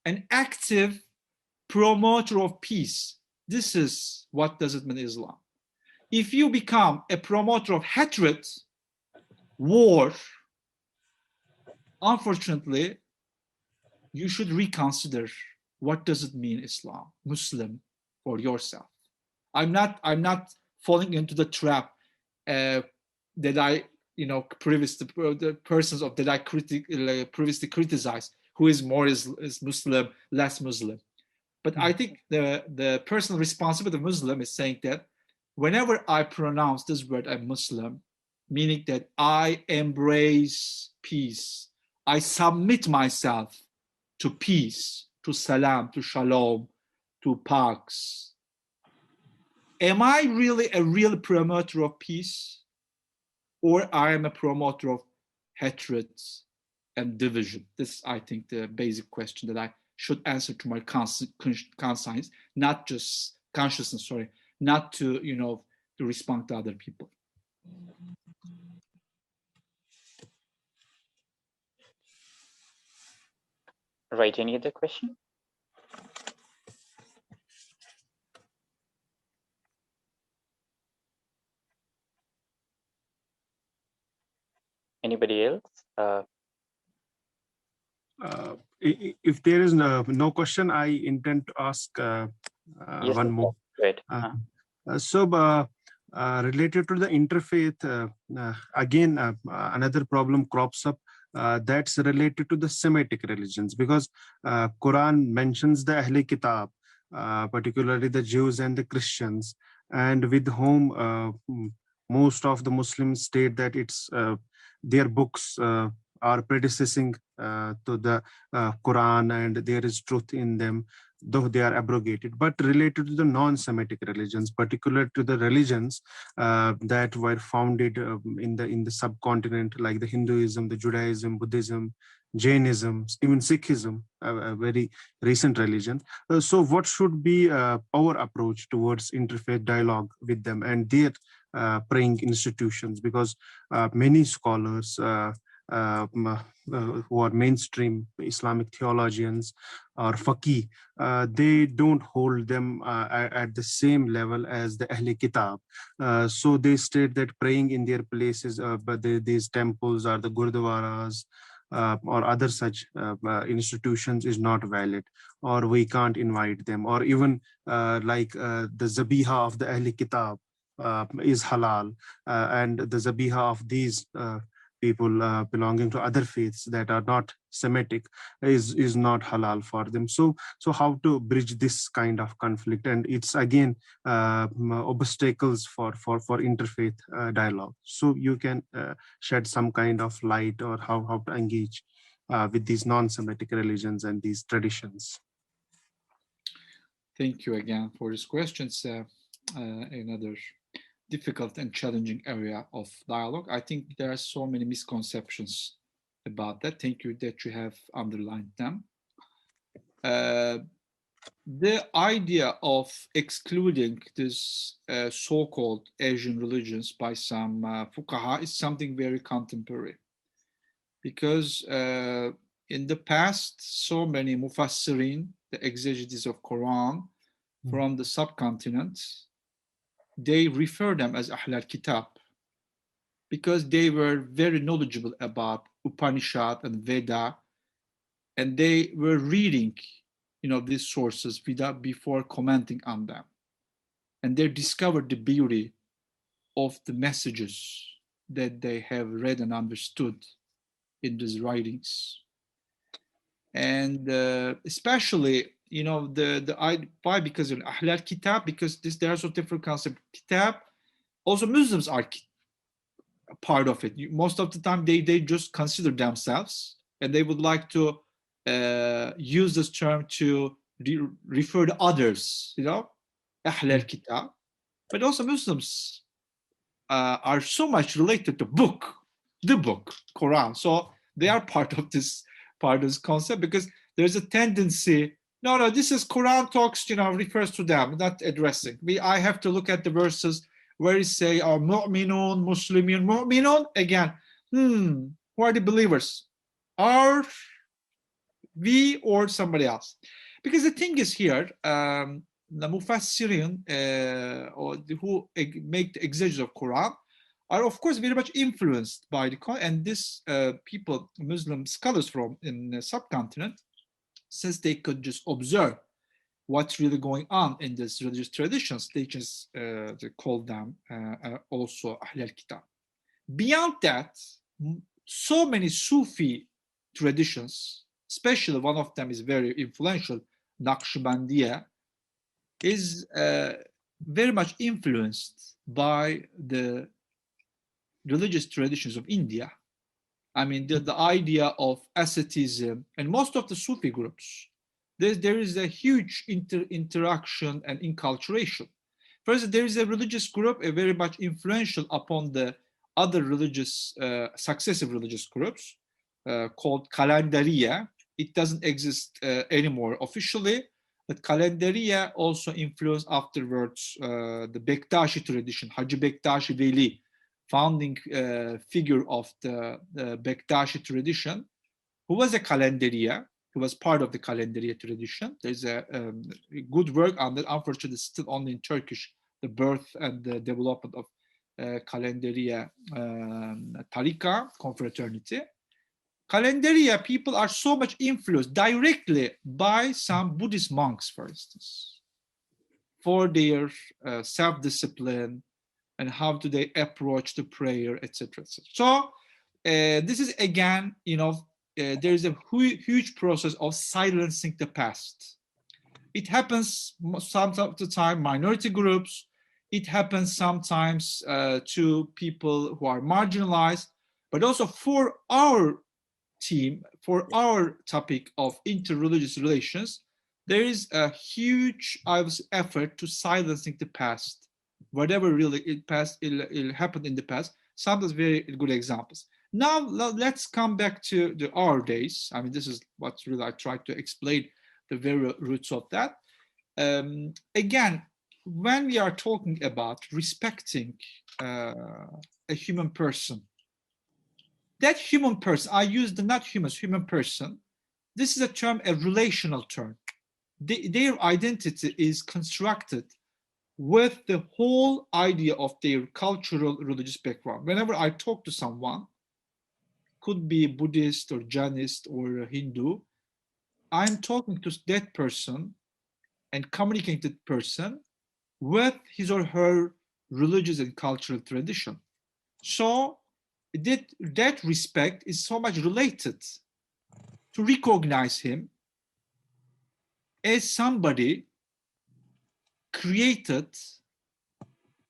an active promoter of peace. This is what does it mean Islam. If you become a promoter of hatred, war, unfortunately, you should reconsider what does it mean Islam, Muslim, for yourself. I'm not falling into the trap that I previously the persons of that I previously criticized, who is more is Muslim, less Muslim. But I think the personal responsibility of Muslim is saying that whenever I pronounce this word, I'm Muslim, meaning that I embrace peace, I submit myself to peace, to salam, to shalom, to pax. Am I really a real promoter of peace? Or I am a promoter of hatred and division? This is, I think, the basic question that I should answer to my conscience, not just consciousness, not to, to respond to other people. Right, any other question? Anybody else? If there is no question, I intend to ask Yes, one more. Good. Related to the interfaith, again, another problem crops up that's related to the Semitic religions, because Quran mentions the Ahle Kitab, particularly the Jews and the Christians, and with whom most of the Muslims state that it's their books are predecessing to the Quran, and there is truth in them, though they are abrogated, but related to the non-Semitic religions, particular to the religions that were founded in the subcontinent, like the Hinduism, the Judaism, Buddhism, Jainism, even Sikhism, a very recent religion. So what should be our approach towards interfaith dialogue with them and their praying institutions? Because many scholars who are mainstream Islamic theologians or faqih, they don't hold them at the same level as the Ahl Kitab. So they state that praying in their places, but these temples or the gurdwaras or other such institutions is not valid, or we can't invite them, or even the zabiha of the Ahl Kitab is halal, and the zabiha of these people belonging to other faiths that are not Semitic is not halal for them. So how to bridge this kind of conflict? And it's again obstacles for interfaith dialogue. So you can shed some kind of light, or how to engage with these non-Semitic religions and these traditions. Thank you again for these questions. Another difficult and challenging area of dialogue. I think there are so many misconceptions about that. Thank you that you have underlined them. The idea of excluding this so-called Asian religions by some fuqaha is something very contemporary, because in the past, so many mufassirin, the exegetes of Quran from the subcontinent, they refer them as Ahl al-Kitab because they were very knowledgeable about Upanishad and Veda, and they were reading, these sources before commenting on them, and they discovered the beauty of the messages that they have read and understood in these writings. And especially, why? Because in Ahl al-Kitab, because there are so different concepts. Kitab, also Muslims are part of it. Most of the time, they just consider themselves, and they would like to use this term to refer to others, Ahl al-Kitab. But also Muslims are so much related to the book, Quran. So they are part of this concept, because there's a tendency, no, this is Quran talks, refers to them, not addressing. I have to look at the verses where it say, mu'minun, muslimin, mu'minun, again, who are the believers? Are we or somebody else? Because the thing is here, the mufassirin, or who make the exegesis of Quran, are of course very much influenced by the Quran, and this people, Muslim scholars from in the subcontinent, since they could just observe what's really going on in these religious traditions, they just they call them also Ahl al-Kitab. Beyond that, so many Sufi traditions, especially one of them is very influential, Naqshbandiya, is very much influenced by the religious traditions of India. I mean, the idea of asceticism, and most of the Sufi groups, there is a huge interaction and inculturation. First, there is a religious group, very much influential upon the other religious, successive religious groups, called Kalendariya. It doesn't exist anymore officially, but Kalendariya also influenced afterwards the Bektashi tradition, Hacı Bektashi Veli, founding figure of the Bektashi tradition, who was a Kalendariya, who was part of the Kalendariya tradition. There's a good work on that, unfortunately still only in Turkish, the birth and the development of Kalendariya Tarika, confraternity. Kalendariya people are so much influenced directly by some Buddhist monks, for instance, for their self-discipline, and how do they approach the prayer, etc., etc. So this is again, there is a huge process of silencing the past. It happens some of the time minority groups. It happens sometimes to people who are marginalized, but also for our team, for our topic of interreligious relations, there is a huge effort to silencing the past. Whatever really it happened in the past, sometimes very good examples. Now let's come back to our days. I mean, this is what really I tried to explain the very roots of that. Again, when we are talking about respecting a human person, that human person, I use the not humans, human person, this is a term, a relational term. Their identity is constructed with the whole idea of their cultural religious background. Whenever I talk to someone, could be Buddhist or Jainist or Hindu, I'm talking to that person and communicating to that person with his or her religious and cultural tradition. So that respect is so much related to recognize him as somebody created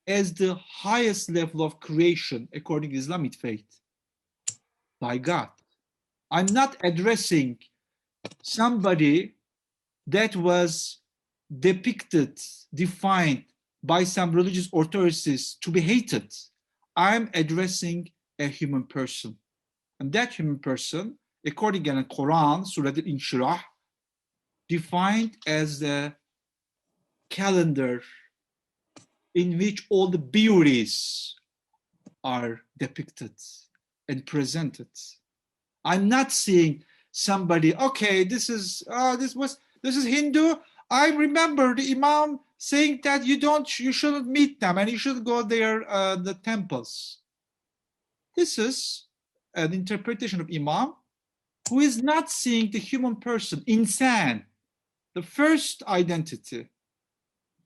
as the highest level of creation according to Islamic faith by God. I'm not addressing somebody that was depicted, defined by some religious authorities to be hated. I'm addressing a human person. And that human person, according to the Quran, Surah Al-Inshirah, defined as the calendar in which all the beauties are depicted and presented. I'm not seeing somebody, okay, this is Hindu. I remember the Imam saying that you shouldn't meet them and you should go there, the temples. This is an interpretation of Imam who is not seeing the human person, insan, the first identity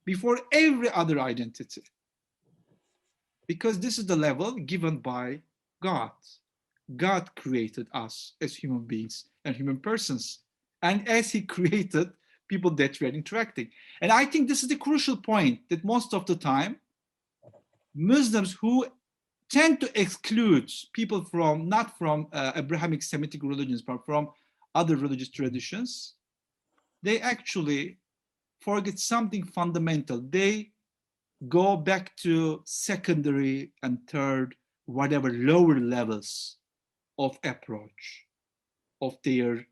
before every other identity. Because this is the level given by God. God created us as human beings and human persons. And as he created people that we are interacting. And I think this is the crucial point, that most of the time, Muslims who tend to exclude people from, not from Abrahamic Semitic religions, but from other religious traditions, they actually forget something fundamental. They go back to secondary and third, whatever lower levels of approach of their,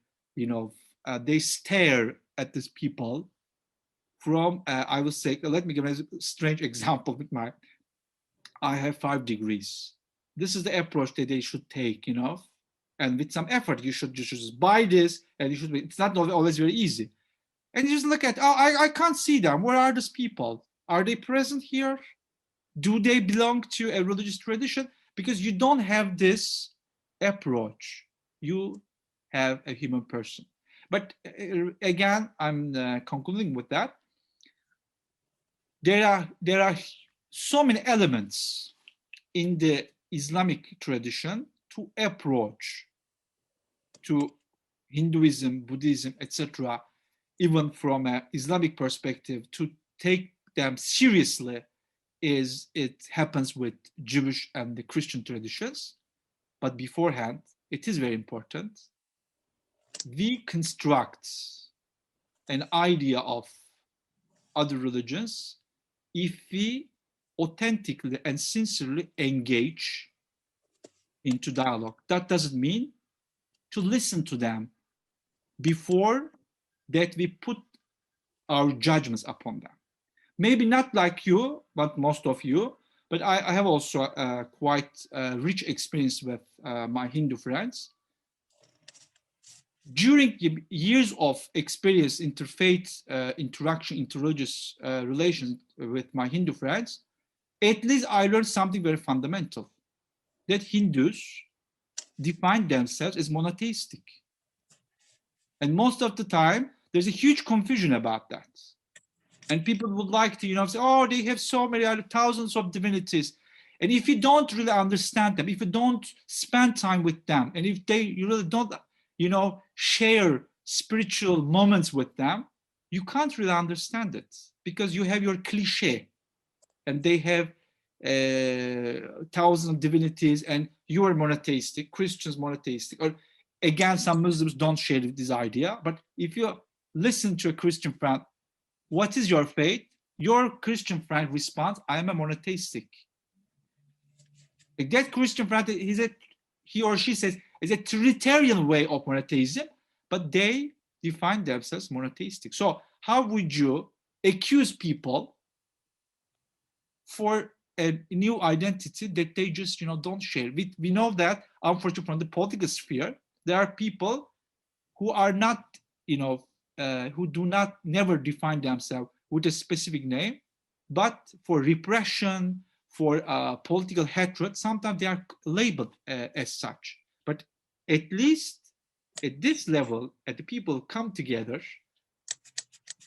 they stare at these people from, I will say, let me give a strange example with I have 5 degrees. This is the approach that they should take, and with some effort, you should just buy this, and it's not always very easy. And you just look at, I can't see them. Where are these people? Are they present here? Do they belong to a religious tradition? Because you don't have this approach. You have a human person. But again, I'm concluding with that. There are so many elements in the Islamic tradition to approach to Hinduism, Buddhism, etc., even from an Islamic perspective, to take them seriously as it happens with Jewish and the Christian traditions. But beforehand, it is very important. We construct an idea of other religions if we authentically and sincerely engage into dialogue. That doesn't mean to listen to them before that we put our judgments upon them. Maybe not like you, but most of you, but I have also quite rich experience with my Hindu friends. During years of experience, interfaith interaction, interreligious relations with my Hindu friends, at least I learned something very fundamental, that Hindus define themselves as monotheistic. And most of the time, there's a huge confusion about that. And people would like to, say, oh, they have so many thousands of divinities. And if you don't really understand them, if you don't spend time with them, and if you really don't, share spiritual moments with them, you can't really understand it, because you have your cliche, and they have thousands of divinities, and you are monotheistic, Christians monotheistic, or again, some Muslims don't share this idea, but if you listen to a Christian friend, what is your faith? Your Christian friend responds, I am a monotheistic. That Christian friend, he or she says, is a Trinitarian way of monotheism, but they define themselves monotheistic. So how would you accuse people for a new identity that they just, don't share? We know that, unfortunately, from the political sphere, there are people who are not, who do not never define themselves with a specific name, but for repression, for political hatred, sometimes they are labeled as such. But at least at this level, the people come together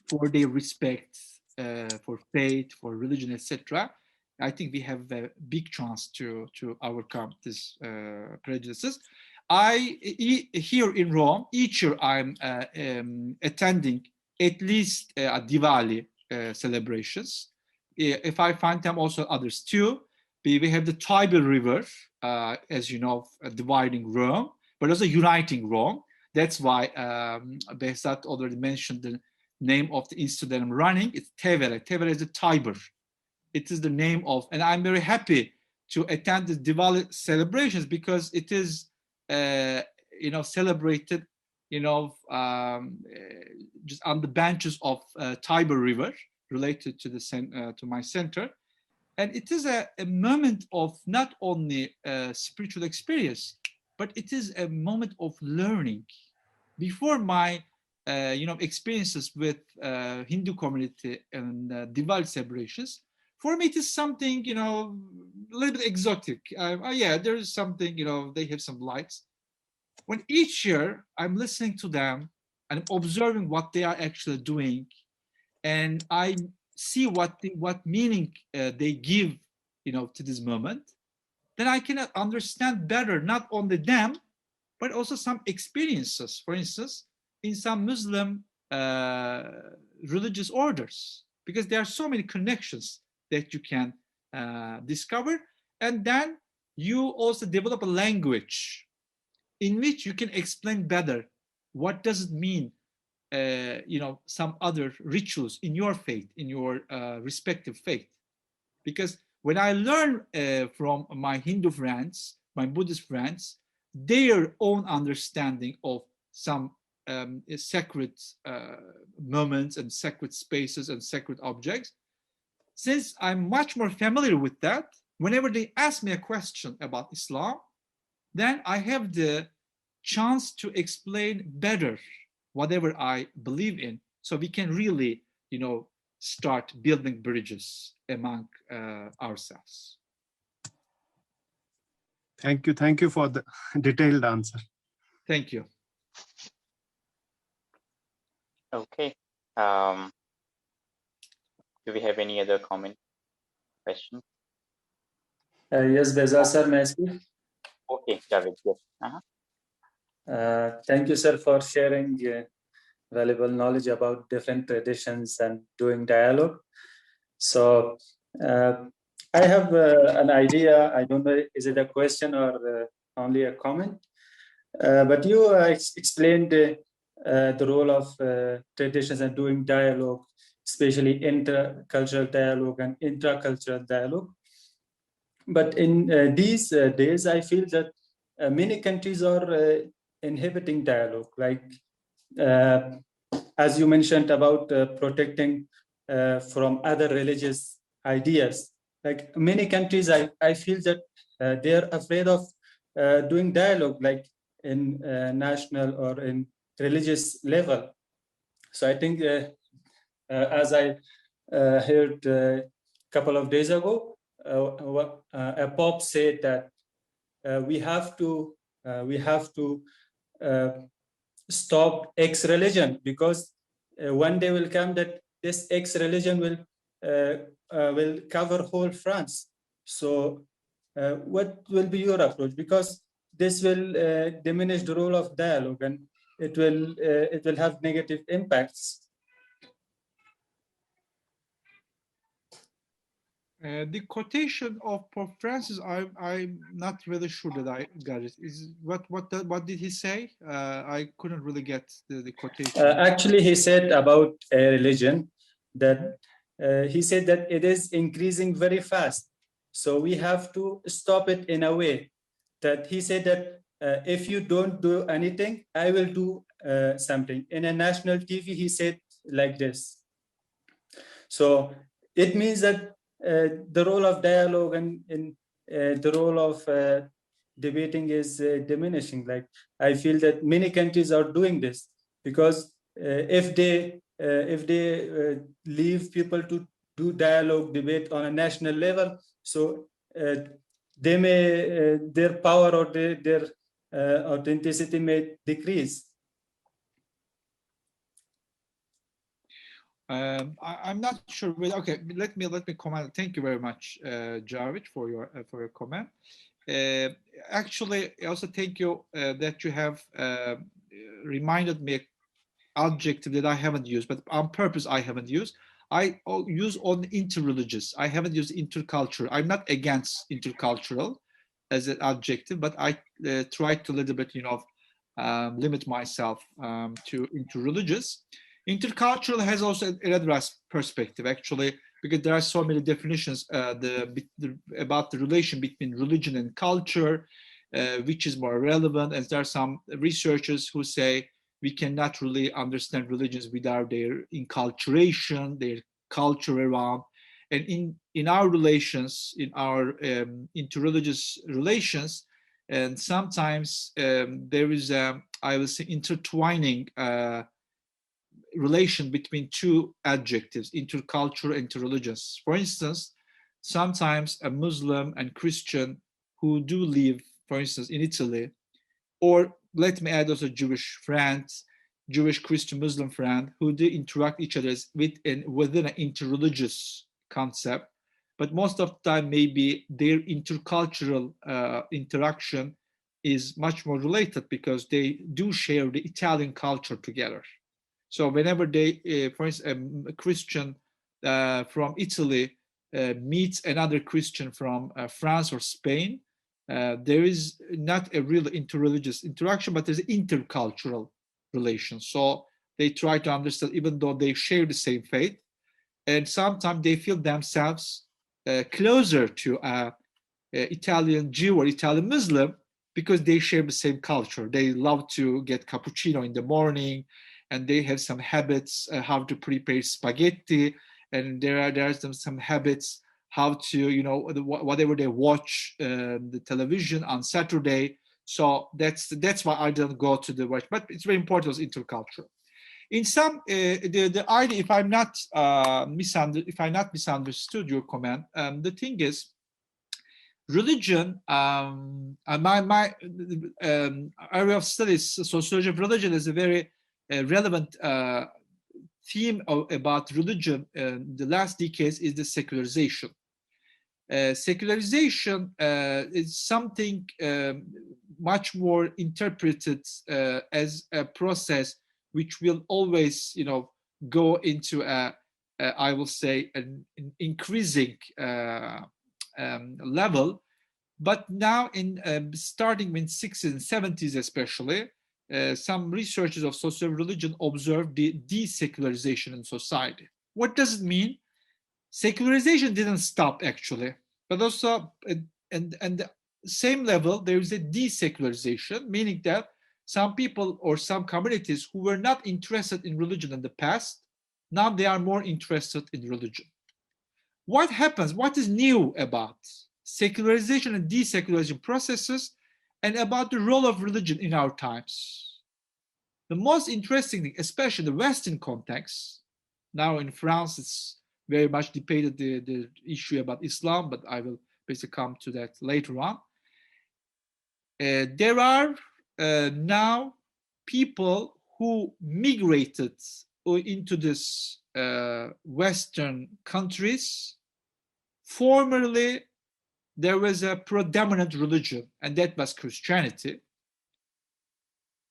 for their respect for faith, for religion, etc. I think we have a big chance to overcome these prejudices. Here in Rome, each year I'm attending at least Diwali celebrations. If I find them, also others too. We have the Tiber River, as you know, dividing Rome, but also uniting Rome. That's why Behzat already mentioned the name of the institute that I'm running. It's Tevere. Tevere is the Tiber. It is the name of, and I'm very happy to attend the Diwali celebrations because it is, celebrated, just on the benches of Tiber River, related to to my center. And it is a moment of not only spiritual experience, but it is a moment of learning. Before my, experiences with Hindu community and Diwali celebrations, for me it is something, a little bit exotic. Yeah, there is something, they have some lights. When each year I'm listening to them and observing what they are actually doing, and I see what meaning they give, to this moment, then I can understand better not only them, but also some experiences. For instance, in some Muslim religious orders, because there are so many connections that you can discover, and then you also develop a language in which you can explain better what does it mean, some other rituals in your faith, in your respective faith. Because when I learn from my Hindu friends, my Buddhist friends, their own understanding of some sacred moments and sacred spaces and sacred objects, since I'm much more familiar with that, whenever they ask me a question about Islam, then I have the chance to explain better whatever I believe in. So we can really, start building bridges among ourselves. Thank you for the detailed answer. Thank you. Okay. Do we have any other comment, question? Yes, Behzat sir, may I speak? Okay, Javed, yes. Thank you, sir, for sharing valuable knowledge about different traditions and doing dialogue. So I have an idea. I don't know, is it a question or only a comment? But you explained the role of traditions and doing dialogue, especially intercultural dialogue and intracultural dialogue. But in these days, I feel that many countries are inhibiting dialogue, like as you mentioned about protecting from other religious ideas. Like many countries, I feel that they're afraid of doing dialogue, like in national or in religious level. So I think, as I heard a couple of days ago, a pope said that we have to stop X religion, because one day will come that this X religion will cover whole France. So what will be your approach? Because this will diminish the role of dialogue, and it will have negative impacts. The quotation of Pope Francis, I'm not really sure that I got it. Is what did he say? I couldn't really get the quotation. Actually, he said about a religion that he said that it is increasing very fast. So we have to stop it in a way that he said that if you don't do anything, I will do something. In a national TV, he said like this. So it means that the role of dialogue and in the role of debating is diminishing. Like I feel that many countries are doing this because if they leave people to do dialogue debate on a national level, so they may their power or their authenticity may decrease. I'm not sure. But okay, let me comment. Thank you very much, Javed, for your comment. Actually, also thank you that you have reminded me adjective that I haven't used, but on purpose I haven't used. I use on interreligious. I haven't used intercultural. I'm not against intercultural as an adjective, but I try to a little bit, limit myself to interreligious. Intercultural has also another perspective, actually, because there are so many definitions about the relation between religion and culture, which is more relevant. And there are some researchers who say we cannot really understand religions without their enculturation, their culture around. And in our relations, in our interreligious relations, and sometimes there is I will say intertwining relation between two adjectives, intercultural and interreligious. For instance, sometimes a Muslim and Christian who do live, for instance, in Italy, or let me add also Jewish friends, Jewish, Christian, Muslim friend who do interact each other within an interreligious concept, but most of the time maybe their intercultural interaction is much more related because they do share the Italian culture together. So whenever they, for instance, a Christian from Italy meets another Christian from France or Spain, there is not a real interreligious interaction, but there's intercultural relations. So they try to understand, even though they share the same faith, and sometimes they feel themselves closer to an Italian Jew or Italian Muslim because they share the same culture. They love to get cappuccino in the morning, and they have some habits how to prepare spaghetti, and there are some habits how to whatever they watch the television on Saturday. So that's why I don't go to the watch, but it's very important as intercultural. In some the idea, if I'm not misunderstood your comment, the thing is religion, my area of studies, sociology of religion, is a very relevant theme about religion in the last decades is the secularization. Secularization is something much more interpreted as a process which will always, go into I will say, an increasing level. But now, starting in 60s and 70s especially, some researchers of social religion observed the desecularization in society. What does it mean? Secularization didn't stop actually, but also and the same level there is a desecularization, meaning that some people or some communities who were not interested in religion in the past, now they are more interested in religion. What happens? What is new about secularization and desecularization processes and about the role of religion in our times? The most interesting thing, especially in the Western context, now in France it's very much debated the issue about Islam, but I will basically come to that later on. There are now people who migrated into this Western countries. Formerly, there was a predominant religion, and that was Christianity.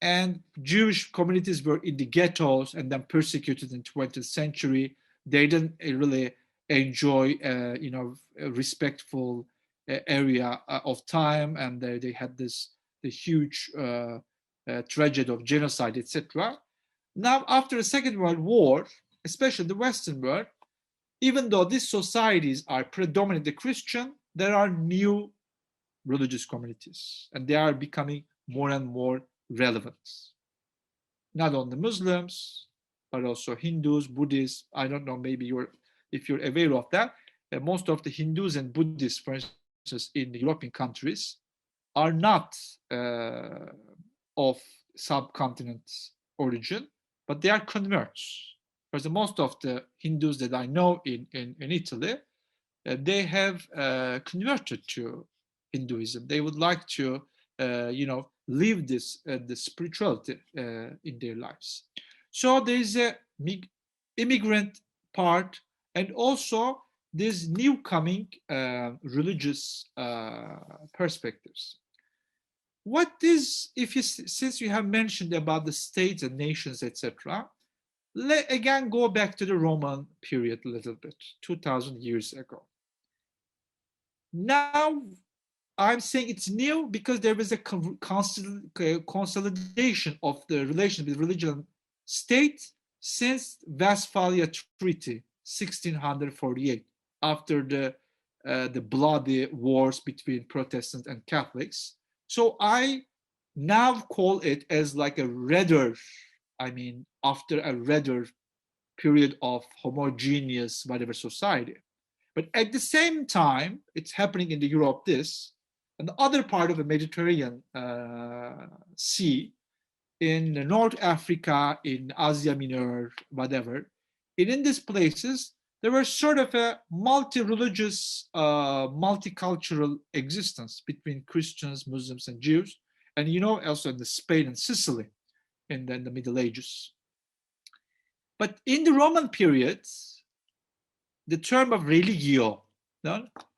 And Jewish communities were in the ghettos and then persecuted in the 20th century. They didn't really enjoy, a respectful area of time, and they had the huge tragedy of genocide, etc. Now, after the Second World War, especially the Western world, even though these societies are predominantly Christian, there are new religious communities, and they are becoming more and more relevant. Not only Muslims, but also Hindus, Buddhists. I don't know, maybe if you're aware of that. Most of the Hindus and Buddhists, for instance, in the European countries, are not of subcontinent origin, but they are converts. Because most of the Hindus that I know in Italy, they have converted to Hinduism. They would like to, live this the spirituality in their lives. So there is a immigrant part, and also these new coming religious perspectives. What is, since you have mentioned about the states and nations, etc., let again go back to the Roman period a little bit, 2000 years ago. Now, I'm saying it's new because there was a consolidation of the relation with religion and state since Westphalia Treaty, 1648, after the bloody wars between Protestants and Catholics. So I now call it as like a rather, after a rather period of homogeneous whatever society. But at the same time, it's happening in the Europe, and the other part of the Mediterranean Sea, in North Africa, in Asia Minor, whatever. And in these places, there was sort of a multi-religious, multicultural existence between Christians, Muslims, and Jews. And also in the Spain and Sicily in the Middle Ages. But in the Roman period, the term of religio,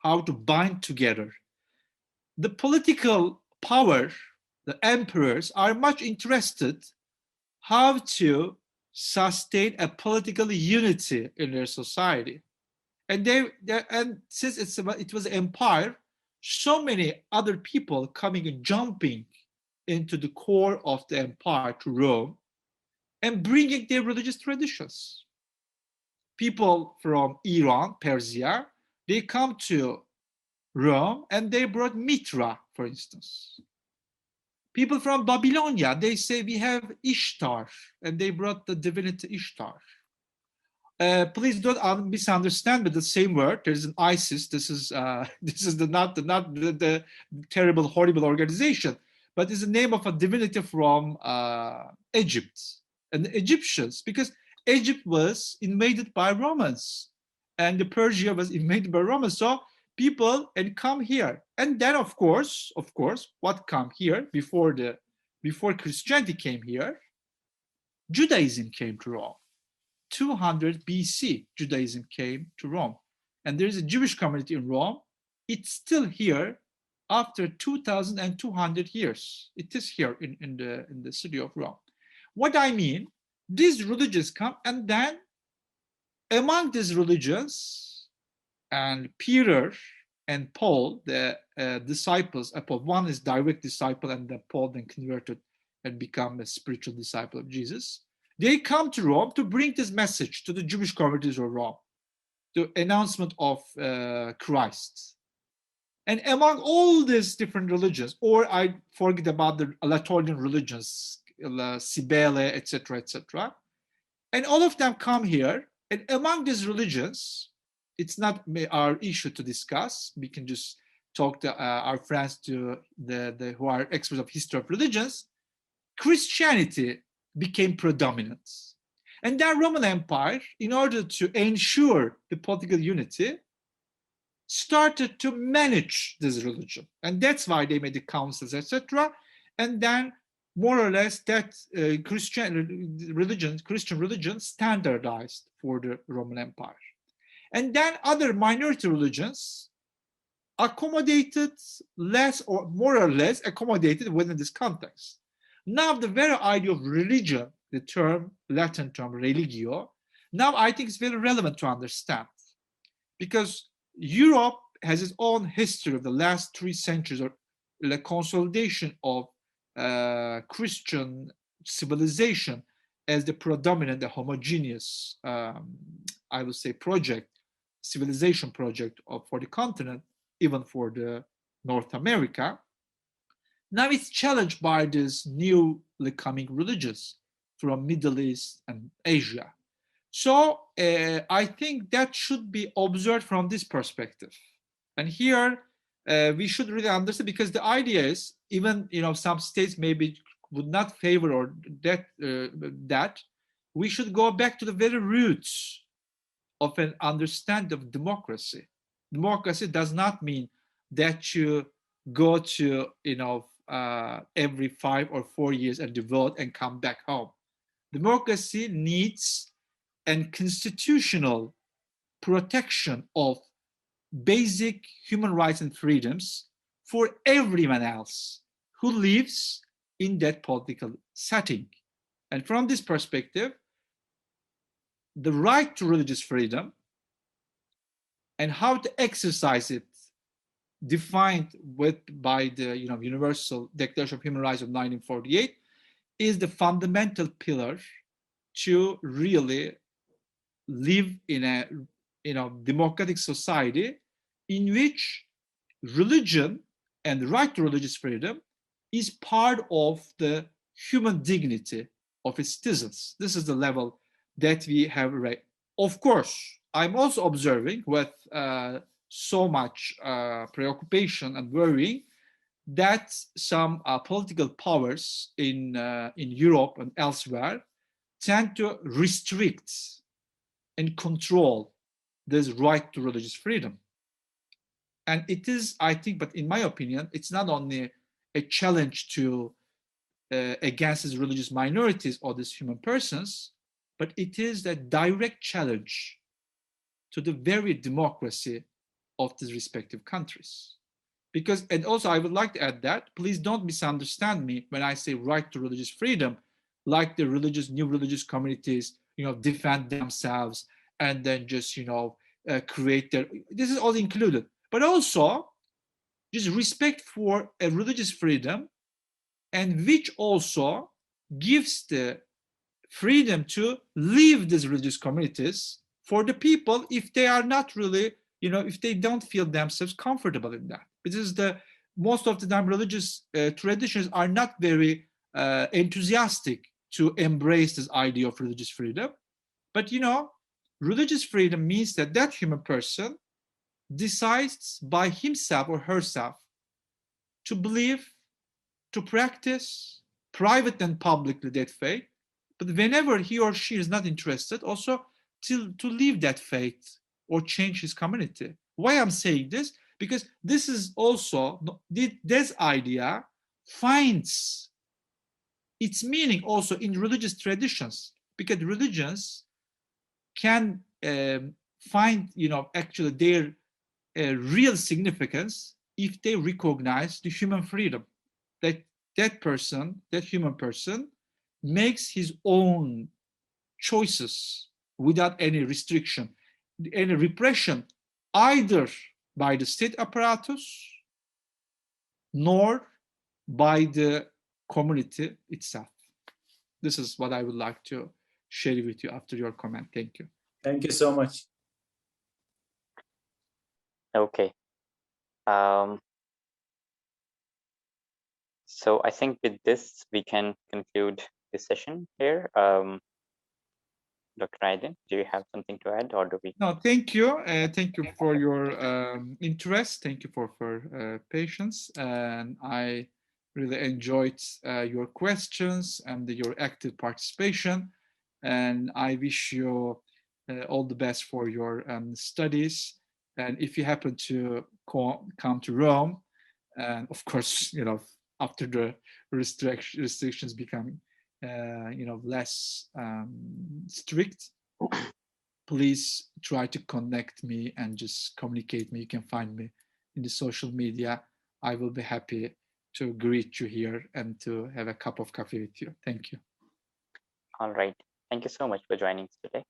how to bind together, the political power, the emperors are much interested how to sustain a political unity in their society. And since it was an empire, so many other people coming and jumping into the core of the empire to Rome and bringing their religious traditions. People from Iran, Persia, they come to Rome and they brought Mitra, for instance. People from Babylonia, they say we have Ishtar, and they brought the divinity Ishtar. Please don't misunderstand, but the same word. There is an ISIS. This is not the terrible, horrible organization, but it's the name of a divinity from Egypt and the Egyptians, because Egypt was invaded by Romans, and the Persia was invaded by Romans. So people come here, and then of course, what come here before Christianity came here? Judaism came to Rome. 200 BC, Judaism came to Rome, and there is a Jewish community in Rome. It's still here after 2,200 years. It is here in the city of Rome. What I mean, these religions come, and then among these religions, and Peter and Paul, the disciples, one is direct disciple, and then Paul then converted and become a spiritual disciple of Jesus. They come to Rome to bring this message to the Jewish communities of Rome, the announcement of Christ. And among all these different religions, or I forget about the Anatolian religions, Cybele, etc., etc., and all of them come here. And among these religions, it's not our issue to discuss. We can just talk to our friends who are experts of history of religions. Christianity became predominant. And then Roman Empire, in order to ensure the political unity, started to manage this religion. And that's why they made the councils, etc. And then more or less that Christian religion standardized for the Roman Empire. And then other minority religions accommodated less or more or less accommodated within this context. Now the very idea of religion, the Latin term religio, now I think is very relevant to understand. because Europe has its own history of the last 3 centuries, or the consolidation of Christian civilization as the predominant, the homogeneous, I would say, civilization project for the continent, even for the North America. Now it's challenged by these newly coming religions from Middle East and Asia. So I think that should be observed from this perspective. And here we should really understand, because the idea is, even some states maybe would not favor or that we should go back to the very roots of an understanding of democracy. Democracy does not mean that you go to every 5 or 4 years and vote and come back home. Democracy needs a constitutional protection of basic human rights and freedoms for everyone else who lives in that political setting. And from this perspective, the right to religious freedom and how to exercise it, defined by the Universal Declaration of Human Rights of 1948, is the fundamental pillar to really live in a democratic society in which religion and the right to religious freedom is part of the human dignity of its citizens. This is the level that we have right. Of course, I'm also observing with so much preoccupation and worrying that some political powers in Europe and elsewhere tend to restrict and control this right to religious freedom. And it is, I think, but in my opinion, it's not only a challenge to against these religious minorities or these human persons, but it is a direct challenge to the very democracy of these respective countries. Because, and also I would like to add that, please don't misunderstand me when I say right to religious freedom, like the new religious communities, defend themselves and then just, create this is all included. But also just respect for a religious freedom, and which also gives the freedom to leave these religious communities for the people if they are not really, if they don't feel themselves comfortable in that. Because most of the time religious traditions are not very enthusiastic to embrace this idea of religious freedom. But religious freedom means that human person decides by himself or herself to believe, to practice, private and publicly, that faith. But whenever he or she is not interested, also to leave that faith or change his community. Why I'm saying this? Because this is also, this idea finds its meaning also in religious traditions, because religions can find, actually their real significance if they recognize the human freedom, that human person makes his own choices without any restriction, any repression, either by the state apparatus nor by the community itself. This is what I would like to share with you after your comment. Thank you. Thank you so much. Okay. So I think with this, we can conclude this session here. Dr. Aydin, do you have something to add, or do we? No, thank you. Thank you for your interest. Thank you for patience. And I really enjoyed your questions and your active participation. And I wish you all the best for your studies. And if you happen to come to Rome, and of course, after the restrictions become less strict, please try to connect me and just communicate me. You can find me in the social media. I will be happy to greet you here and to have a cup of coffee with you. Thank you. All right. Thank you so much for joining us today.